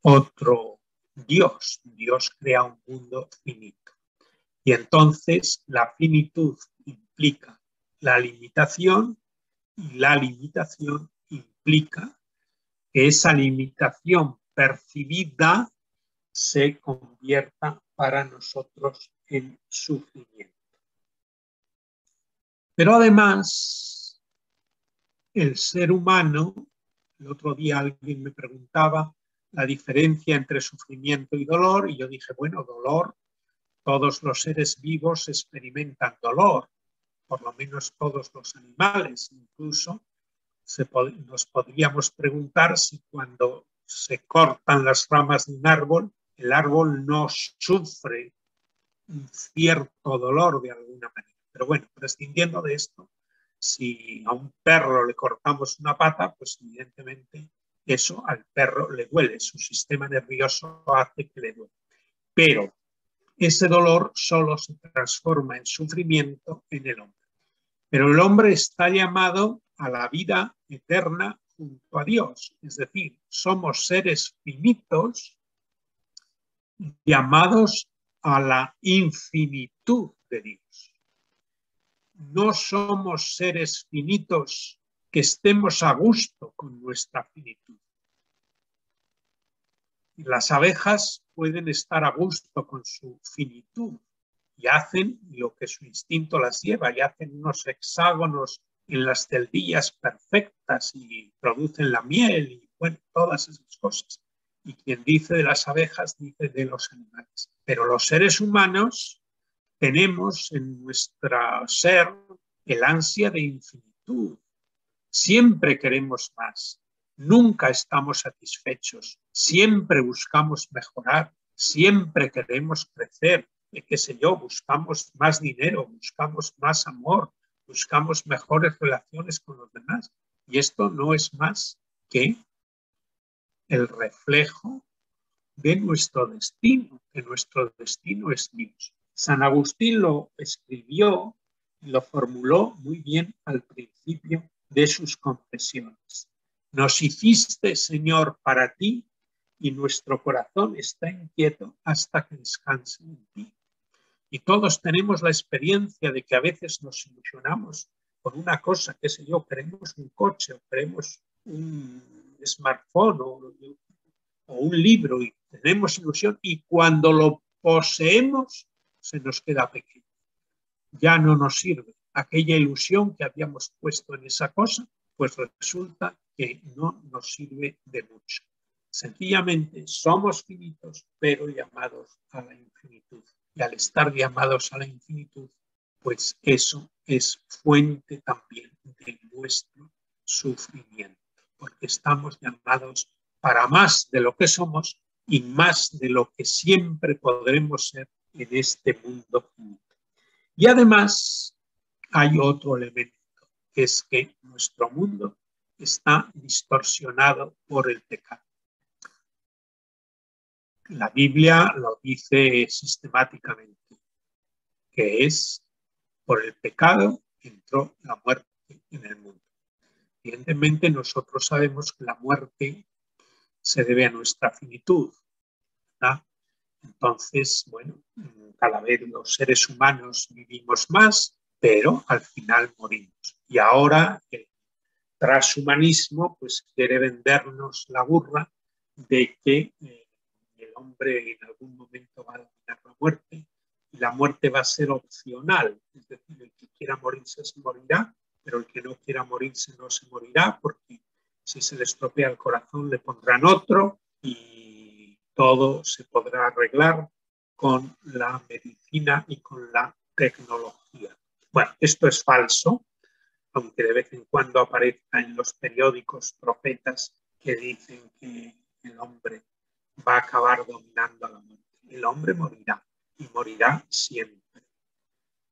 otro Dios. Dios crea un mundo finito. Y entonces la finitud implica la limitación, y la limitación implica que esa limitación percibida se convierta para nosotros en sufrimiento. Pero además, el ser humano, el otro día alguien me preguntaba la diferencia entre sufrimiento y dolor, y yo dije, bueno, dolor, todos los seres vivos experimentan dolor, por lo menos todos los animales. Incluso nos podríamos preguntar si cuando se cortan las ramas de un árbol, el árbol no sufre un cierto dolor de alguna manera. Pero bueno, prescindiendo de esto, si a un perro le cortamos una pata, pues evidentemente eso al perro le duele, su sistema nervioso hace que le duele. Pero ese dolor solo se transforma en sufrimiento en el hombre. Pero el hombre está llamado a la vida eterna junto a Dios. Es decir, somos seres finitos llamados a la infinitud de Dios. No somos seres finitos que estemos a gusto con nuestra finitud. Las abejas pueden estar a gusto con su finitud y hacen lo que su instinto las lleva, y hacen unos hexágonos en las celdillas perfectas y producen la miel y bueno, todas esas cosas. Y quien dice de las abejas dice de los animales. Pero los seres humanos tenemos en nuestro ser el ansia de infinitud. Siempre queremos más. Nunca estamos satisfechos. Siempre buscamos mejorar. Siempre queremos crecer. Qué sé yo, buscamos más dinero, buscamos más amor, buscamos mejores relaciones con los demás. Y esto no es más que el reflejo de nuestro destino, que nuestro destino es Dios. San Agustín lo escribió y lo formuló muy bien al principio de sus confesiones. Nos hiciste, Señor, para ti, y nuestro corazón está inquieto hasta que descanse en ti. Y todos tenemos la experiencia de que a veces nos ilusionamos con una cosa, qué sé yo, queremos un coche o queremos un smartphone o un libro y tenemos ilusión y cuando lo poseemos se nos queda pequeño. Ya no nos sirve aquella ilusión que habíamos puesto en esa cosa, pues resulta que no nos sirve de mucho. Sencillamente somos finitos, pero llamados a la infinitud. Y al estar llamados a la infinitud, pues eso es fuente también de nuestro sufrimiento, porque estamos llamados para más de lo que somos y más de lo que siempre podremos ser en este mundo finito. Y además hay otro elemento, que es que nuestro mundo está distorsionado por el pecado. La Biblia lo dice sistemáticamente, que es por el pecado entró la muerte en el mundo. Evidentemente nosotros sabemos que la muerte se debe a nuestra finitud, ¿verdad? Entonces, bueno, cada vez los seres humanos vivimos más, pero al final morimos. Y ahora el transhumanismo pues quiere vendernos la burra de que el hombre en algún momento va a dominar la muerte y la muerte va a ser opcional. Es decir, el que quiera morirse se morirá, pero el que no quiera morirse no se morirá porque si se le estropea el corazón le pondrán otro y todo se podrá arreglar con la medicina y con la tecnología. Bueno, esto es falso, aunque de vez en cuando aparezca en los periódicos profetas que dicen que el hombre va a acabar dominando a la muerte. El hombre morirá y morirá siempre.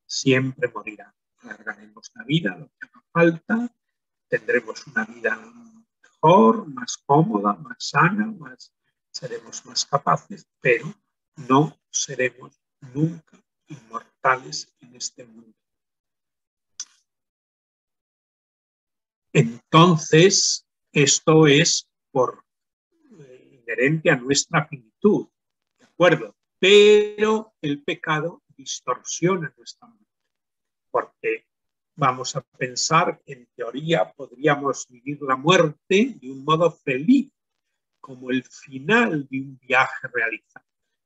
Siempre morirá. Alargaremos la vida, lo que haga falta, tendremos una vida mejor, más cómoda, más sana, seremos más capaces, pero no seremos nunca inmortales en este mundo. Entonces, esto es por inherente a nuestra finitud, ¿de acuerdo? Pero el pecado distorsiona nuestra mente, porque vamos a pensar que en teoría podríamos vivir la muerte de un modo feliz, como el final de un viaje realizado.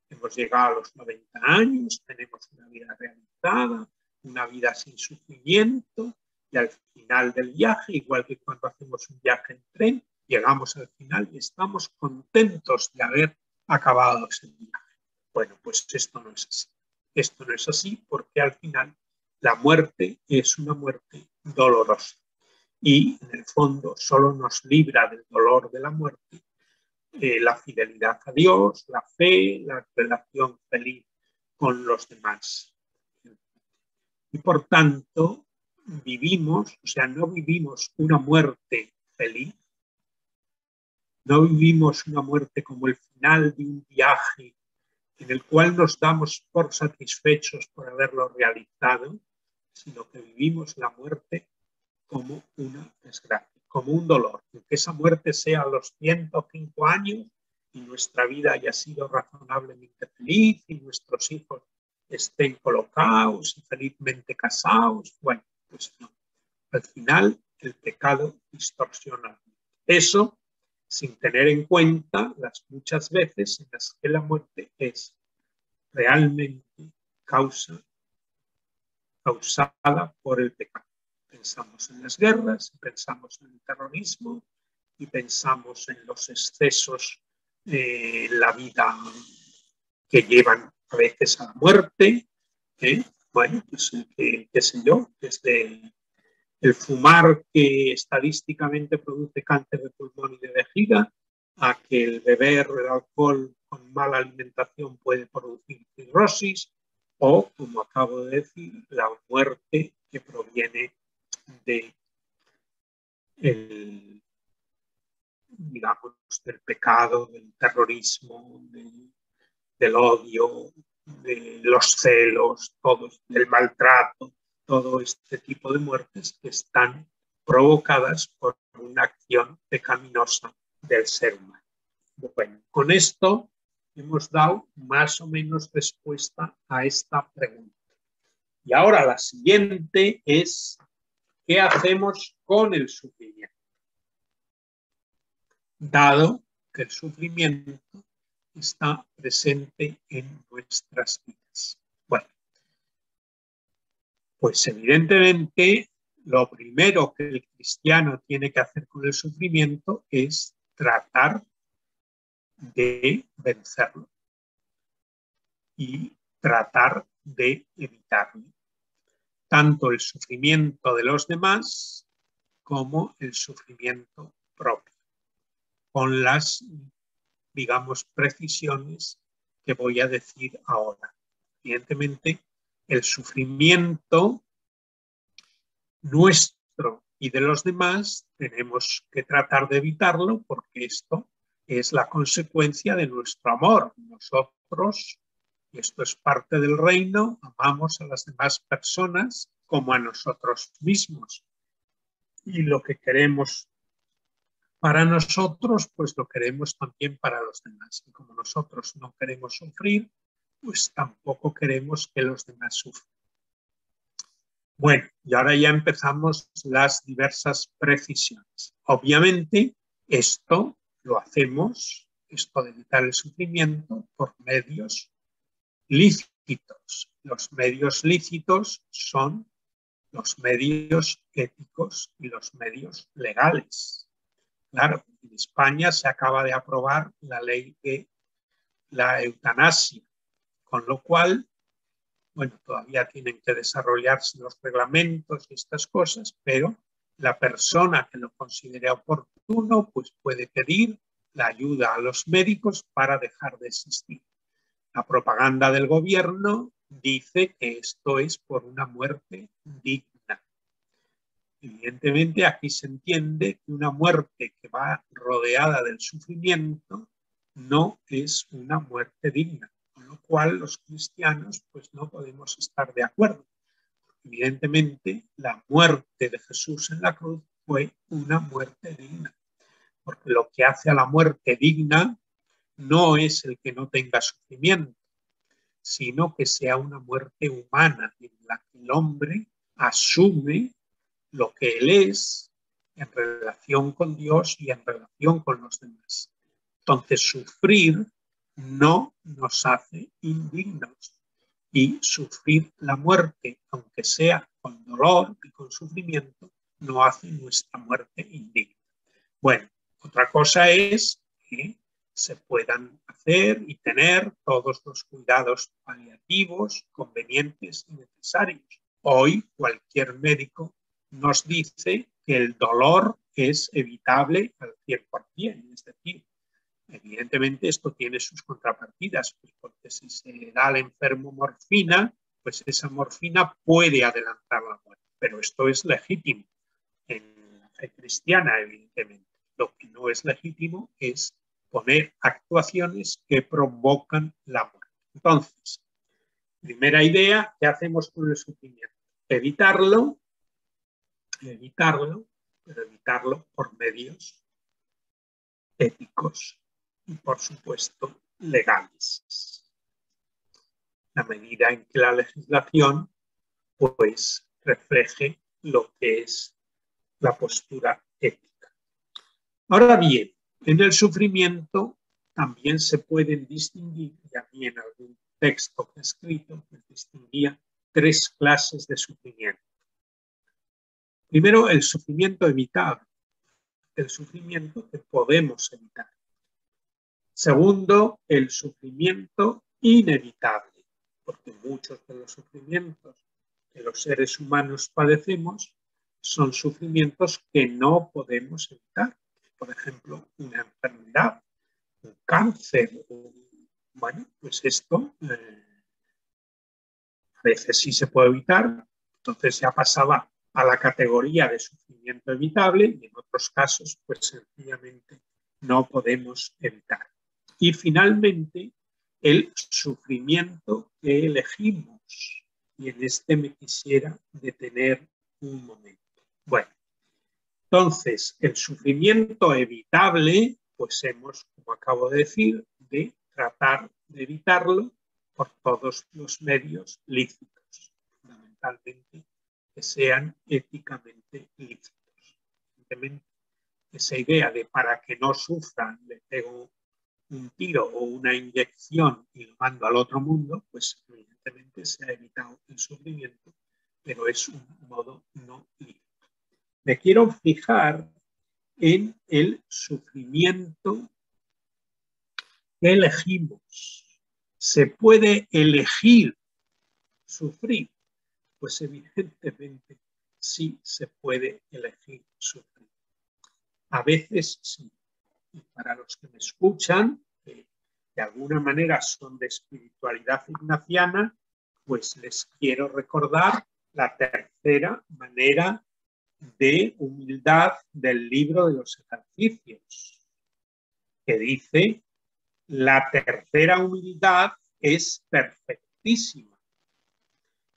Hemos llegado a los 90 años, tenemos una vida realizada, una vida sin sufrimiento, y al final del viaje, igual que cuando hacemos un viaje en tren, llegamos al final y estamos contentos de haber acabado ese viaje. Bueno, pues esto no es así. Esto no es así porque al final la muerte es una muerte dolorosa y en el fondo solo nos libra del dolor de la muerte la fidelidad a Dios, la fe, la relación feliz con los demás. Y por tanto, vivimos, o sea, no vivimos una muerte feliz, no vivimos una muerte como el final de un viaje en el cual nos damos por satisfechos por haberlo realizado, sino que vivimos la muerte como una desgracia, como un dolor. Que esa muerte sea a los 105 años y nuestra vida haya sido razonablemente feliz y nuestros hijos estén colocados y felizmente casados. Bueno, pues no. Al final el pecado distorsiona. Eso sin tener en cuenta las muchas veces en las que la muerte es realmente causada por el pecado. Pensamos en las guerras, pensamos en el terrorismo y pensamos en los excesos de la vida que llevan a veces a la muerte. Bueno, pues qué sé yo, desde el fumar que estadísticamente produce cáncer de pulmón y de vejiga, a que el beber el alcohol con mala alimentación puede producir cirrosis, o, como acabo de decir, la muerte que proviene de digamos, del pecado, del terrorismo, del odio, de los celos, del maltrato, todo este tipo de muertes que están provocadas por una acción pecaminosa del ser humano. Bueno, con esto hemos dado más o menos respuesta a esta pregunta. Y ahora la siguiente es, ¿qué hacemos con el sufrimiento? Dado que el sufrimiento está presente en nuestras vidas. Bueno, pues evidentemente lo primero que el cristiano tiene que hacer con el sufrimiento es tratar de vencerlo y tratar de evitarlo. Tanto el sufrimiento de los demás como el sufrimiento propio, con las, digamos, precisiones que voy a decir ahora. Evidentemente, el sufrimiento nuestro y de los demás tenemos que tratar de evitarlo porque esto es la consecuencia de nuestro amor. Nosotros, y esto es parte del reino, amamos a las demás personas como a nosotros mismos. Y lo que queremos para nosotros, pues lo queremos también para los demás. Y como nosotros no queremos sufrir, pues tampoco queremos que los demás sufran. Bueno, y ahora ya empezamos las diversas precisiones. Obviamente, esto lo hacemos, esto de evitar el sufrimiento, por medios lícitos. Los medios lícitos son los medios éticos y los medios legales. Claro, en España se acaba de aprobar la ley de la eutanasia, con lo cual, bueno, todavía tienen que desarrollarse los reglamentos y estas cosas, pero la persona que lo considere oportuno, pues puede pedir la ayuda a los médicos para dejar de existir. La propaganda del gobierno dice que esto es por una muerte digna. Evidentemente, aquí se entiende que una muerte que va rodeada del sufrimiento no es una muerte digna, con lo cual los cristianos pues no podemos estar de acuerdo. Evidentemente, la muerte de Jesús en la cruz fue una muerte digna, porque lo que hace a la muerte digna no es el que no tenga sufrimiento, sino que sea una muerte humana en la que el hombre asume lo que él es en relación con Dios y en relación con los demás. Entonces, sufrir no nos hace indignos y sufrir la muerte, aunque sea con dolor y con sufrimiento, no hace nuestra muerte indigna. Bueno, otra cosa es que se puedan hacer y tener todos los cuidados paliativos convenientes y necesarios. Hoy cualquier médico nos dice que el dolor es evitable al 100%, es decir, evidentemente esto tiene sus contrapartidas, pues porque si se da al enfermo morfina, pues esa morfina puede adelantar la muerte, pero esto es legítimo en la fe cristiana, evidentemente. Lo que no es legítimo es poner actuaciones que provocan la muerte. Entonces, primera idea, ¿qué hacemos con el sufrimiento? Evitarlo, pero evitarlo por medios éticos y, por supuesto, legales. La medida en que la legislación, pues, refleje lo que es la postura ética. Ahora bien, en el sufrimiento también se pueden distinguir, y a mí en algún texto que he escrito, pues distinguía 3 clases de sufrimiento. Primero, el sufrimiento evitable, el sufrimiento que podemos evitar. Segundo, el sufrimiento inevitable, porque muchos de los sufrimientos que los seres humanos padecemos son sufrimientos que no podemos evitar. Por ejemplo, una enfermedad, un cáncer. Bueno, pues esto a veces sí se puede evitar, entonces ya pasaba a la categoría de sufrimiento evitable y en otros casos, pues sencillamente no podemos evitar. Y finalmente, el sufrimiento que elegimos. Y en este me quisiera detener un momento. Bueno, entonces, el sufrimiento evitable, pues hemos, como acabo de decir, de tratar de evitarlo por todos los medios lícitos, fundamentalmente que sean éticamente lícitos. Evidentemente, esa idea de para que no sufran le pego un tiro o una inyección y lo mando al otro mundo, pues evidentemente se ha evitado el sufrimiento, pero es un modo no lícito. Me quiero fijar en el sufrimiento que elegimos. ¿Se puede elegir sufrir? Pues evidentemente sí se puede elegir sufrir. A veces sí. Y para los que me escuchan, que de alguna manera son de espiritualidad ignaciana, pues les quiero recordar la tercera manera de humildad del libro de los ejercicios, que dice: la tercera humildad es perfectísima.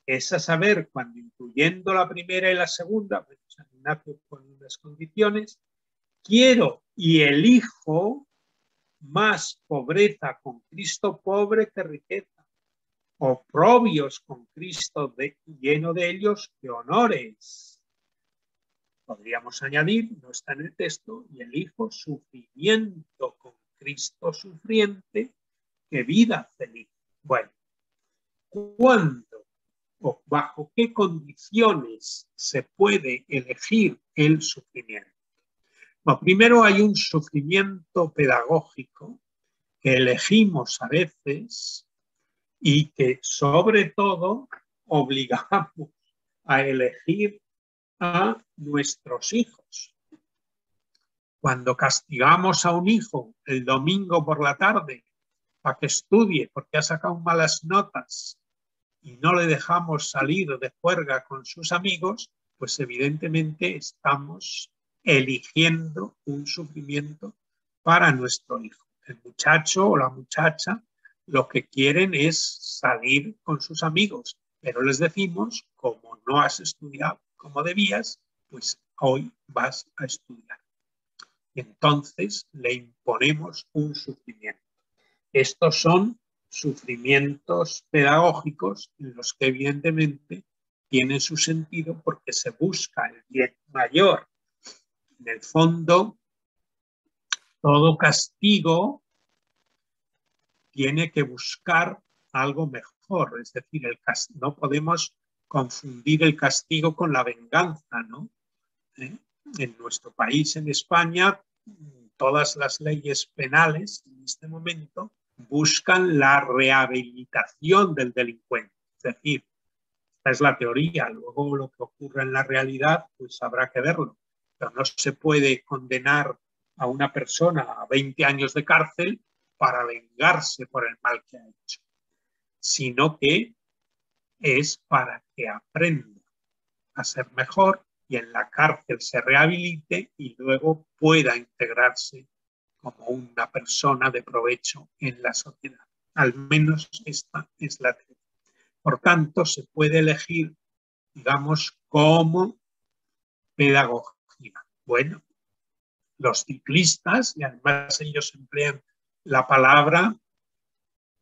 Es a saber, cuando incluyendo la primera y la segunda, pues San Ignacio con unas condiciones, quiero y elijo más pobreza con Cristo pobre que riqueza, oprobios con Cristo lleno de ellos que honores. Podríamos añadir, no está en el texto, y elijo sufrimiento con Cristo sufriente que vida feliz. Bueno, ¿cuándo o bajo qué condiciones se puede elegir el sufrimiento? Bueno, primero hay un sufrimiento pedagógico que elegimos a veces y que sobre todo obligamos a elegir a nuestros hijos. Cuando castigamos a un hijo el domingo por la tarde para que estudie porque ha sacado malas notas y no le dejamos salir de juerga con sus amigos, pues evidentemente estamos eligiendo un sufrimiento para nuestro hijo. El muchacho o la muchacha lo que quieren es salir con sus amigos, pero les decimos, como no has estudiado como debías, pues hoy vas a estudiar. Y entonces le imponemos un sufrimiento. Estos son sufrimientos pedagógicos en los que evidentemente tiene su sentido porque se busca el bien mayor. En el fondo, todo castigo tiene que buscar algo mejor, es decir, no podemos confundir el castigo con la venganza, ¿no? En nuestro país, en España, todas las leyes penales en este momento buscan la rehabilitación del delincuente. Es decir, esta es la teoría, luego lo que ocurre en la realidad, pues habrá que verlo. Pero no se puede condenar a una persona a 20 años de cárcel para vengarse por el mal que ha hecho, sino que es para que aprenda a ser mejor y en la cárcel se rehabilite y luego pueda integrarse como una persona de provecho en la sociedad. Al menos esta es la teoría. Por tanto, se puede elegir, digamos, como pedagogía. Bueno, los ciclistas, y además ellos emplean la palabra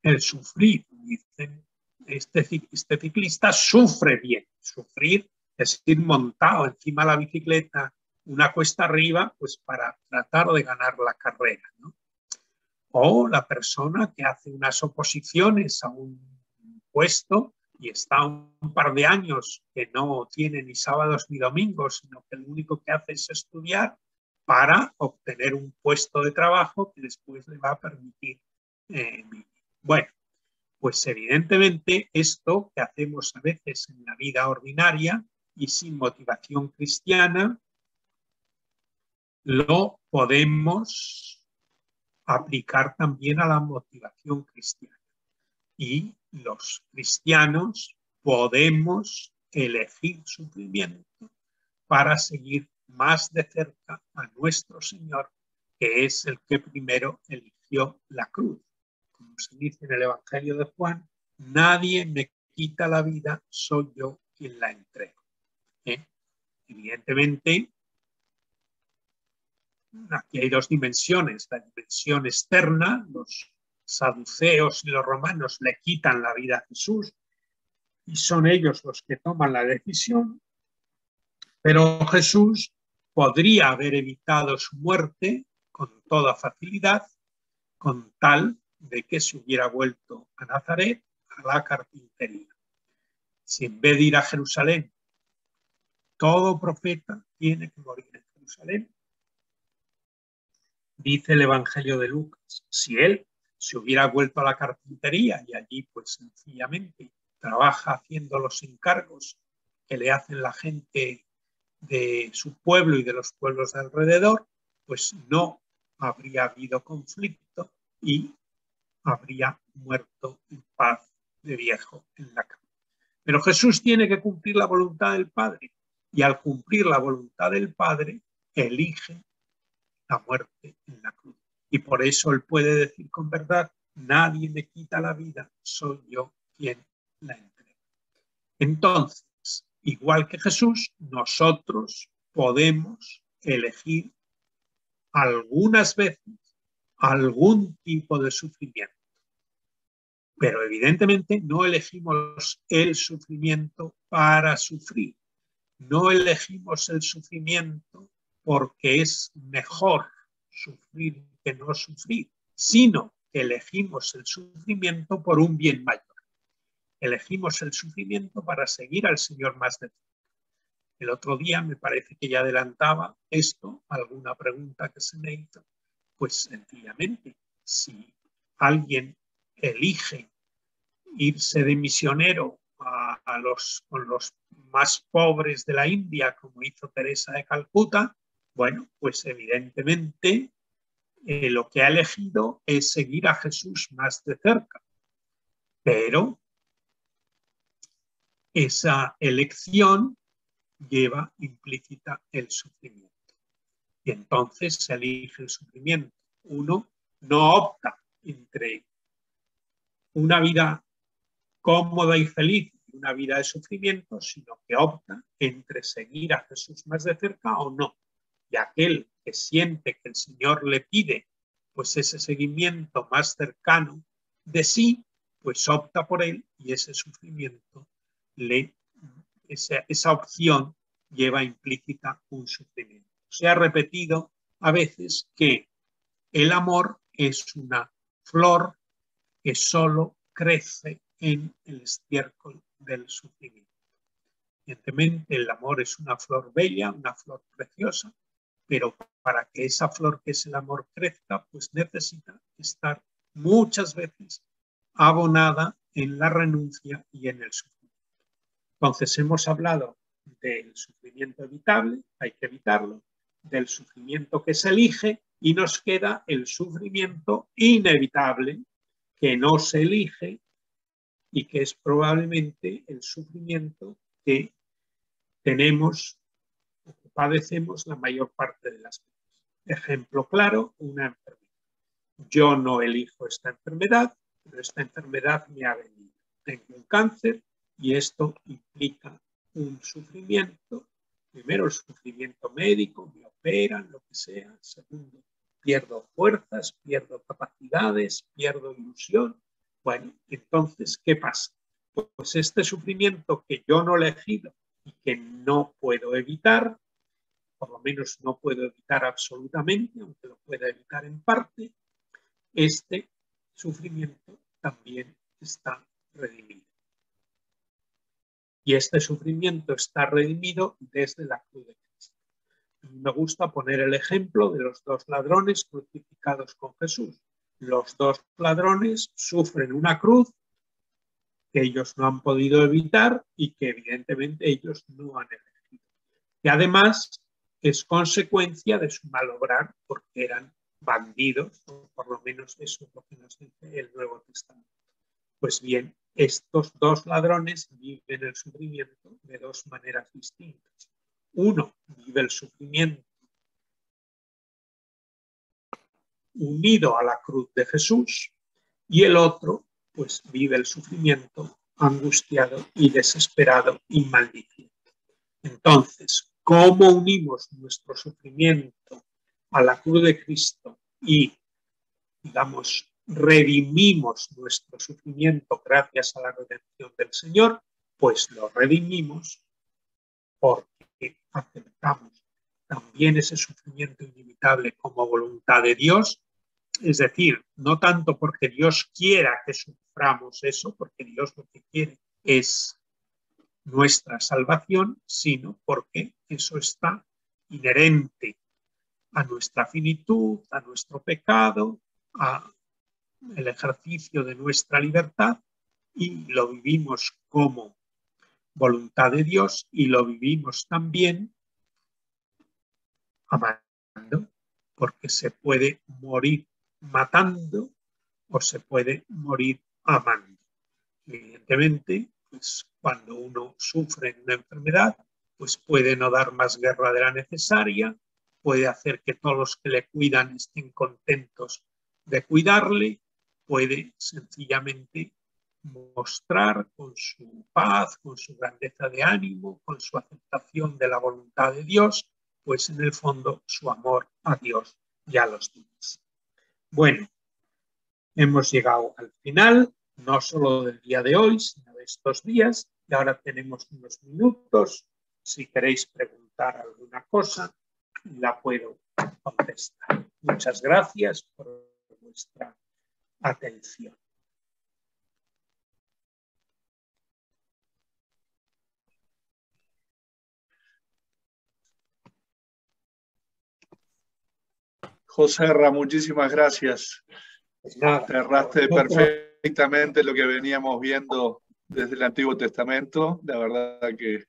el sufrir, dicen, este ciclista sufre bien. Sufrir es ir montado encima de la bicicleta una cuesta arriba, pues para tratar de ganar la carrera, ¿no? O la persona que hace unas oposiciones a un puesto y está un par de años que no tiene ni sábados ni domingos, sino que lo único que hace es estudiar para obtener un puesto de trabajo que después le va a permitir vivir. Bueno, pues evidentemente esto que hacemos a veces en la vida ordinaria y sin motivación cristiana, lo podemos aplicar también a la motivación cristiana. Y los cristianos podemos elegir sufrimiento para seguir más de cerca a nuestro Señor que es el que primero eligió la cruz. Como se dice en el Evangelio de Juan, nadie me quita la vida, soy yo quien la entrego. Evidentemente, aquí hay dos dimensiones. La dimensión externa, los saduceos y los romanos le quitan la vida a Jesús y son ellos los que toman la decisión, pero Jesús podría haber evitado su muerte con toda facilidad, con tal de que se hubiera vuelto a Nazaret, a la carpintería. Si en vez de ir a Jerusalén, todo profeta tiene que morir en Jerusalén, dice el Evangelio de Lucas, si él se hubiera vuelto a la carpintería y allí pues sencillamente trabaja haciendo los encargos que le hacen la gente de su pueblo y de los pueblos de alrededor, pues no habría habido conflicto y habría muerto en paz de viejo en la cama. Pero Jesús tiene que cumplir la voluntad del Padre y al cumplir la voluntad del Padre elige la muerte en la cruz. Y por eso él puede decir con verdad, nadie me quita la vida, soy yo quien la entrega. Entonces, igual que Jesús, nosotros podemos elegir algunas veces algún tipo de sufrimiento. Pero evidentemente no elegimos el sufrimiento para sufrir. No elegimos el sufrimiento porque es mejor sufrir que no sufrir, sino que elegimos el sufrimiento por un bien mayor. Elegimos el sufrimiento para seguir al Señor más de cerca. El otro día me parece que ya adelantaba esto, alguna pregunta que se me hizo, pues sencillamente, si alguien elige irse de misionero con los más pobres de la India, como hizo Teresa de Calcuta, bueno, pues evidentemente lo que ha elegido es seguir a Jesús más de cerca. Pero esa elección lleva implícita el sufrimiento. Y entonces se elige el sufrimiento. Uno no opta entre una vida cómoda y feliz y una vida de sufrimiento, sino que opta entre seguir a Jesús más de cerca o no. Y aquel que siente que el Señor le pide pues ese seguimiento más cercano de sí, pues opta por él y ese sufrimiento, esa opción lleva implícita un sufrimiento. Se ha repetido a veces que el amor es una flor que solo crece en el estiércol del sufrimiento. Evidentemente, el amor es una flor bella, una flor preciosa, pero para que esa flor que es el amor crezca, pues necesita estar muchas veces abonada en la renuncia y en el sufrimiento. Entonces, hemos hablado del sufrimiento evitable, hay que evitarlo, del sufrimiento que se elige y nos queda el sufrimiento inevitable que no se elige y que es probablemente el sufrimiento que tenemos o que padecemos la mayor parte de las veces. Ejemplo claro, una enfermedad. Yo no elijo esta enfermedad, pero esta enfermedad me ha venido. Tengo un cáncer y esto implica un sufrimiento. Primero, el sufrimiento médico, me operan, lo que sea. Segundo, pierdo fuerzas, pierdo capacidades, pierdo ilusión. Bueno, entonces, ¿qué pasa? Pues este sufrimiento que yo no he elegido y que no puedo evitar, por lo menos no puedo evitar absolutamente, aunque lo pueda evitar en parte, este sufrimiento también está redimido. Y este sufrimiento está redimido desde la cruz de Cristo. Me gusta poner el ejemplo de los dos ladrones crucificados con Jesús. Los dos ladrones sufren una cruz que ellos no han podido evitar y que evidentemente ellos no han elegido. Y además es consecuencia de su mal obrar porque eran bandidos, o por lo menos eso es lo que nos dice el Nuevo Testamento. Pues bien, estos dos ladrones viven el sufrimiento de dos maneras distintas. Uno vive el sufrimiento unido a la cruz de Jesús, y el otro pues vive el sufrimiento angustiado y desesperado y maldiciente. Entonces, ¿cómo unimos nuestro sufrimiento a la cruz de Cristo y, digamos, redimimos nuestro sufrimiento gracias a la redención del Señor? Pues lo redimimos porque aceptamos también ese sufrimiento inevitable como voluntad de Dios, es decir, no tanto porque Dios quiera que suframos eso, porque Dios lo que quiere es nuestra salvación, sino porque eso está inherente a nuestra finitud, a nuestro pecado, a el ejercicio de nuestra libertad, y lo vivimos como voluntad de Dios y lo vivimos también amando, porque se puede morir matando o se puede morir amando. Evidentemente, pues cuando uno sufre una enfermedad, pues puede no dar más guerra de la necesaria, puede hacer que todos los que le cuidan estén contentos de cuidarle, puede sencillamente mostrar con su paz, con su grandeza de ánimo, con su aceptación de la voluntad de Dios, pues en el fondo su amor a Dios y a los demás. Bueno, hemos llegado al final, no solo del día de hoy, sino de estos días, y ahora tenemos unos minutos. Si queréis preguntar alguna cosa, la puedo contestar. Muchas gracias por vuestra atención. Joserra, muchísimas gracias. Pues nada, cerraste perfectamente lo que veníamos viendo desde el Antiguo Testamento. La verdad que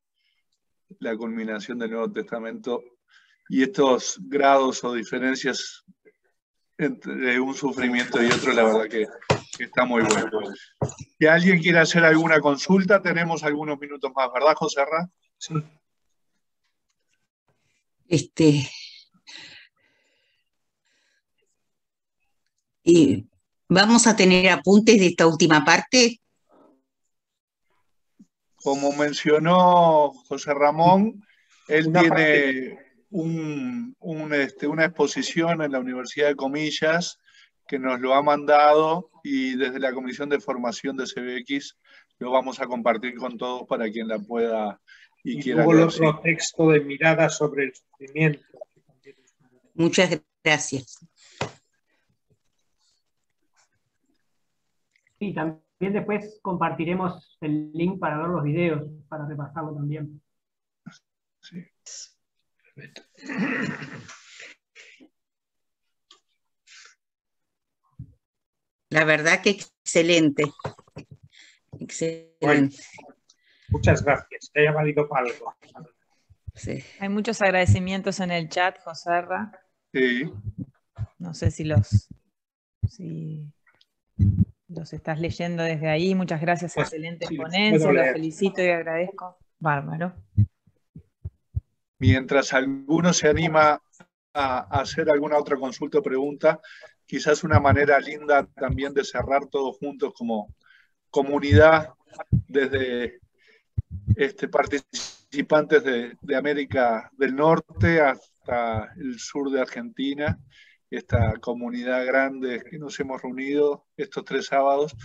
la culminación del Nuevo Testamento y estos grados o diferencias entre un sufrimiento y otro, la verdad que está muy bueno. Si alguien quiere hacer alguna consulta, tenemos algunos minutos más, ¿verdad, Joserra? Sí. Y vamos a tener apuntes de esta última parte. Como mencionó José Ramón, él Una tiene una exposición en la Universidad de Comillas que nos lo ha mandado y desde la Comisión de Formación de CBX lo vamos a compartir con todos para quien la pueda y quiera luego el leer. otro texto de Mirada sobre el sufrimiento. Muchas gracias. Sí, también después compartiremos el link para ver los videos, para repasarlo también. Sí. La verdad que excelente. Excelente. Bueno, muchas gracias, que haya valido para algo. Sí. Hay muchos agradecimientos en el chat, Joserra. Sí. No sé si los estás leyendo desde ahí. Muchas gracias, Pues, excelente sí, ponencia, los felicito y agradezco. Bárbaro. Mientras alguno se anima a hacer alguna otra consulta o pregunta, quizás una manera linda también de cerrar todos juntos como comunidad desde participantes de América del Norte hasta el sur de Argentina, esta comunidad grande que nos hemos reunido estos 3 sábados,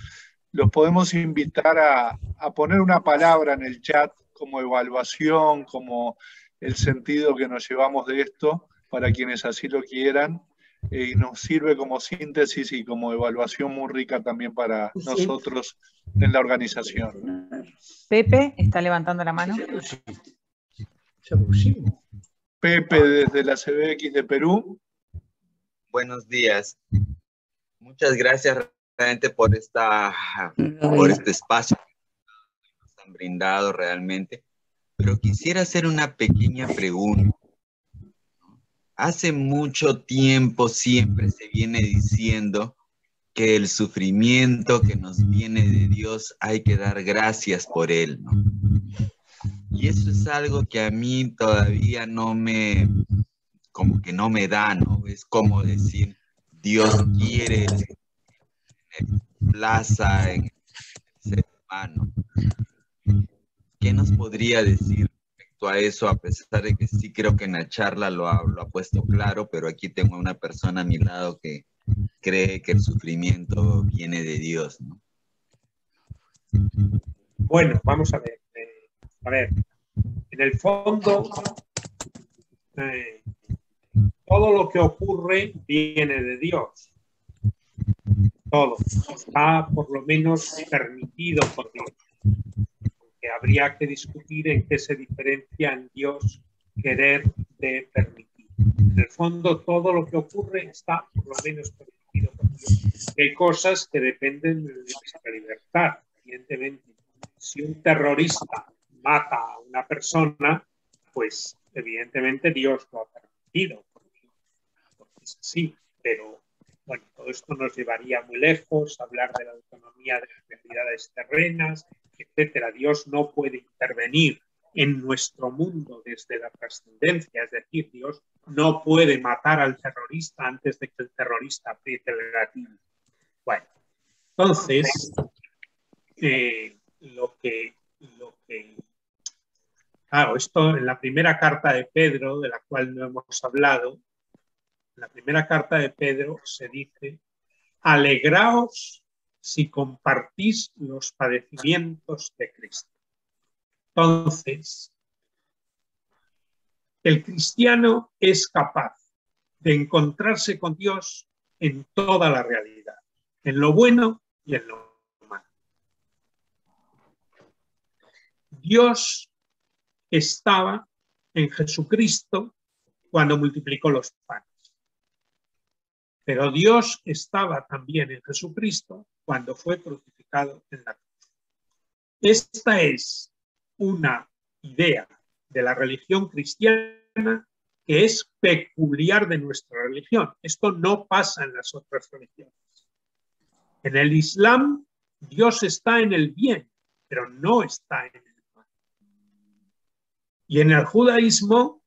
los podemos invitar a poner una palabra en el chat como evaluación, como el sentido que nos llevamos de esto, para quienes así lo quieran, y nos sirve como síntesis y como evaluación muy rica también para nosotros en la organización. Pepe está levantando la mano. Pepe desde la CBX de Perú. Buenos días. Muchas gracias realmente por este espacio que nos han brindado realmente. Pero quisiera hacer una pequeña pregunta. Hace mucho tiempo siempre se viene diciendo que el sufrimiento que nos viene de Dios hay que dar gracias por él, ¿no? Y eso es algo que a mí todavía como que no me da, ¿no? Es como decir, Dios quiere tener plaza en el ser humano. ¿Qué nos podría decir respecto a eso? A pesar de que sí creo que en la charla lo ha puesto claro, pero aquí tengo a una persona a mi lado que cree que el sufrimiento viene de Dios, ¿no? Bueno, vamos a ver. En el fondo, todo lo que ocurre viene de Dios. Todo está por lo menos permitido por Dios. Porque habría que discutir en qué se diferencia en Dios querer de permitir. En el fondo, todo lo que ocurre está por lo menos permitido por Dios. Hay cosas que dependen de nuestra libertad, evidentemente. Si un terrorista mata a una persona, pues evidentemente Dios lo ha permitido, porque es así. Pero bueno, todo esto nos llevaría muy lejos, hablar de la autonomía de las realidades terrenas, etcétera. Dios no puede intervenir en nuestro mundo desde la trascendencia, es decir, Dios no puede matar al terrorista antes de que el terrorista apriete el gatillo. Bueno, entonces, claro, esto en la primera carta de Pedro, de la cual no hemos hablado, en la primera carta de Pedro se dice: alegraos si compartís los padecimientos de Cristo. Entonces, el cristiano es capaz de encontrarse con Dios en toda la realidad, en lo bueno y en lo malo. Dios estaba en Jesucristo cuando multiplicó los panes. Pero Dios estaba también en Jesucristo cuando fue crucificado en la cruz. Esta es una idea de la religión cristiana que es peculiar de nuestra religión. Esto no pasa en las otras religiones. En el Islam, Dios está en el bien, pero no está en el mal. Y en el judaísmo,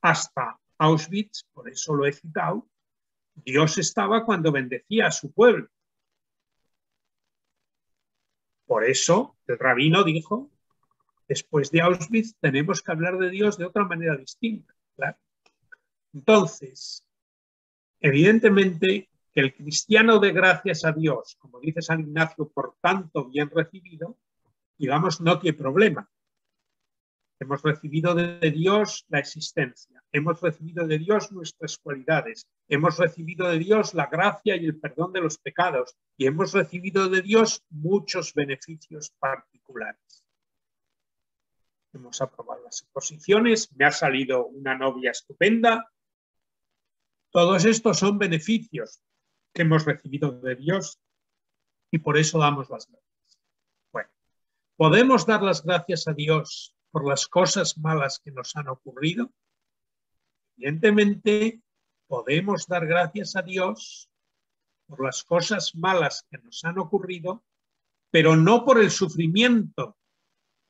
hasta Auschwitz, por eso lo he citado, Dios estaba cuando bendecía a su pueblo. Por eso el rabino dijo: después de Auschwitz tenemos que hablar de Dios de otra manera distinta. Claro. Entonces, evidentemente que el cristiano dé gracias a Dios, como dice San Ignacio, por tanto bien recibido, digamos, no tiene problema. Hemos recibido de Dios la existencia, hemos recibido de Dios nuestras cualidades, hemos recibido de Dios la gracia y el perdón de los pecados y hemos recibido de Dios muchos beneficios particulares. Hemos aprobado las exposiciones, me ha salido una novia estupenda. Todos estos son beneficios que hemos recibido de Dios y por eso damos las gracias. Bueno, ¿podemos dar las gracias a Dios por las cosas malas que nos han ocurrido? Evidentemente, podemos dar gracias a Dios por las cosas malas que nos han ocurrido, pero no por el sufrimiento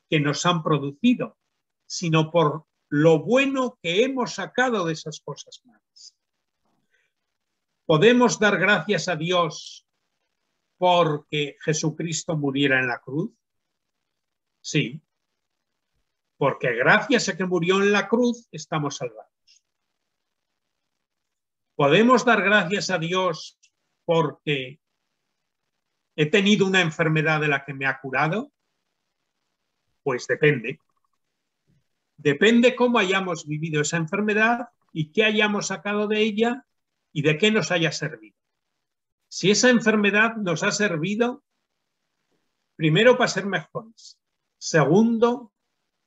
que nos han producido, sino por lo bueno que hemos sacado de esas cosas malas. ¿Podemos dar gracias a Dios porque Jesucristo muriera en la cruz? Sí. Porque gracias a que murió en la cruz estamos salvados. ¿Podemos dar gracias a Dios porque he tenido una enfermedad de la que me ha curado? Pues depende. Depende cómo hayamos vivido esa enfermedad y qué hayamos sacado de ella y de qué nos haya servido. Si esa enfermedad nos ha servido, primero para ser mejores. Segundo,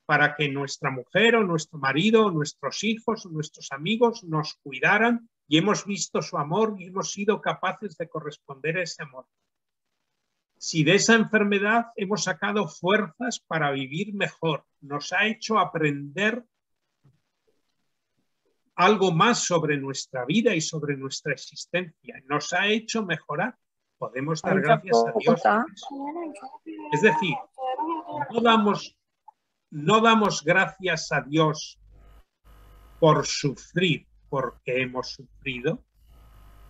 para que nuestra mujer o nuestro marido o nuestros hijos o nuestros amigos nos cuidaran y hemos visto su amor y hemos sido capaces de corresponder a ese amor. Si de esa enfermedad hemos sacado fuerzas para vivir mejor, nos ha hecho aprender algo más sobre nuestra vida y sobre nuestra existencia, nos ha hecho mejorar, podemos dar gracias a Dios por eso. Es decir, no damos gracias a Dios por sufrir porque hemos sufrido,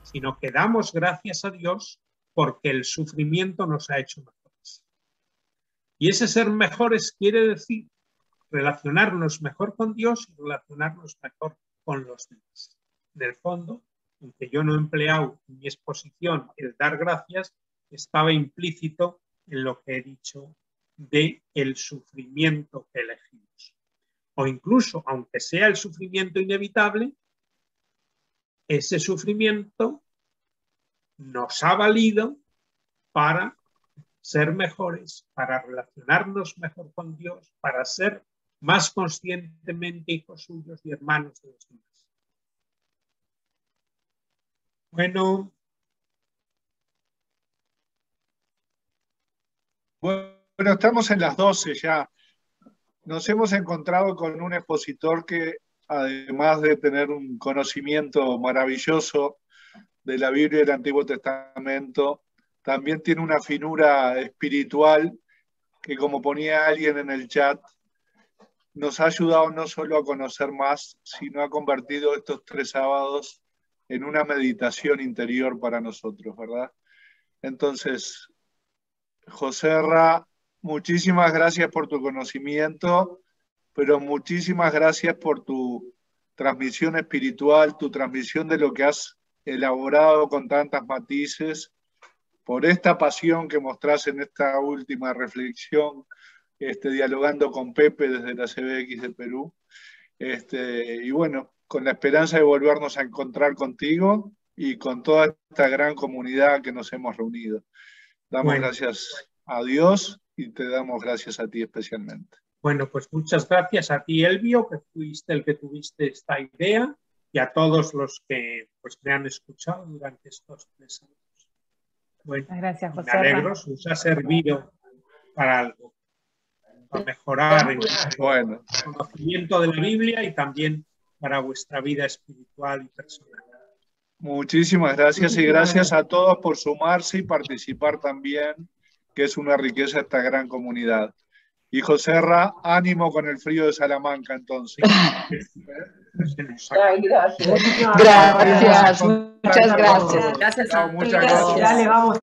sino que damos gracias a Dios porque el sufrimiento nos ha hecho mejores. Y ese ser mejores quiere decir relacionarnos mejor con Dios y relacionarnos mejor con los demás. En el fondo, aunque yo no he empleado en mi exposición el dar gracias, estaba implícito en lo que he dicho de el sufrimiento que elegimos. O incluso, aunque sea el sufrimiento inevitable, ese sufrimiento nos ha valido para ser mejores, para relacionarnos mejor con Dios, para ser más conscientemente hijos suyos y hermanos de los demás. Bueno, estamos en las 12 ya. Nos hemos encontrado con un expositor que, además de tener un conocimiento maravilloso de la Biblia y del Antiguo Testamento, también tiene una finura espiritual que, como ponía alguien en el chat, nos ha ayudado no solo a conocer más, sino ha convertido estos 3 sábados en una meditación interior para nosotros, ¿verdad? Entonces, Joserra, muchísimas gracias por tu conocimiento, pero muchísimas gracias por tu transmisión espiritual, tu transmisión de lo que has elaborado con tantas matices, por esta pasión que mostrás en esta última reflexión, dialogando con Pepe desde la CBX de Perú. Y bueno, con la esperanza de volvernos a encontrar contigo y con toda esta gran comunidad que nos hemos reunido. Damos gracias a Dios y te damos gracias a ti especialmente. Bueno, pues muchas gracias a ti, Elvio, que fuiste el que tuviste esta idea, y a todos los que pues, me han escuchado durante estos 3 años. Bueno, gracias, José. me alegro, si os ha servido para algo, para mejorar el conocimiento de la Biblia y también para vuestra vida espiritual y personal. Muchísimas gracias y gracias a todos por sumarse y participar también, que es una riqueza esta gran comunidad. Y Joserra, ánimo con el frío de Salamanca entonces. Ay, gracias. Gracias. Muchas gracias. Gracias. Muchas gracias. Ya le vamos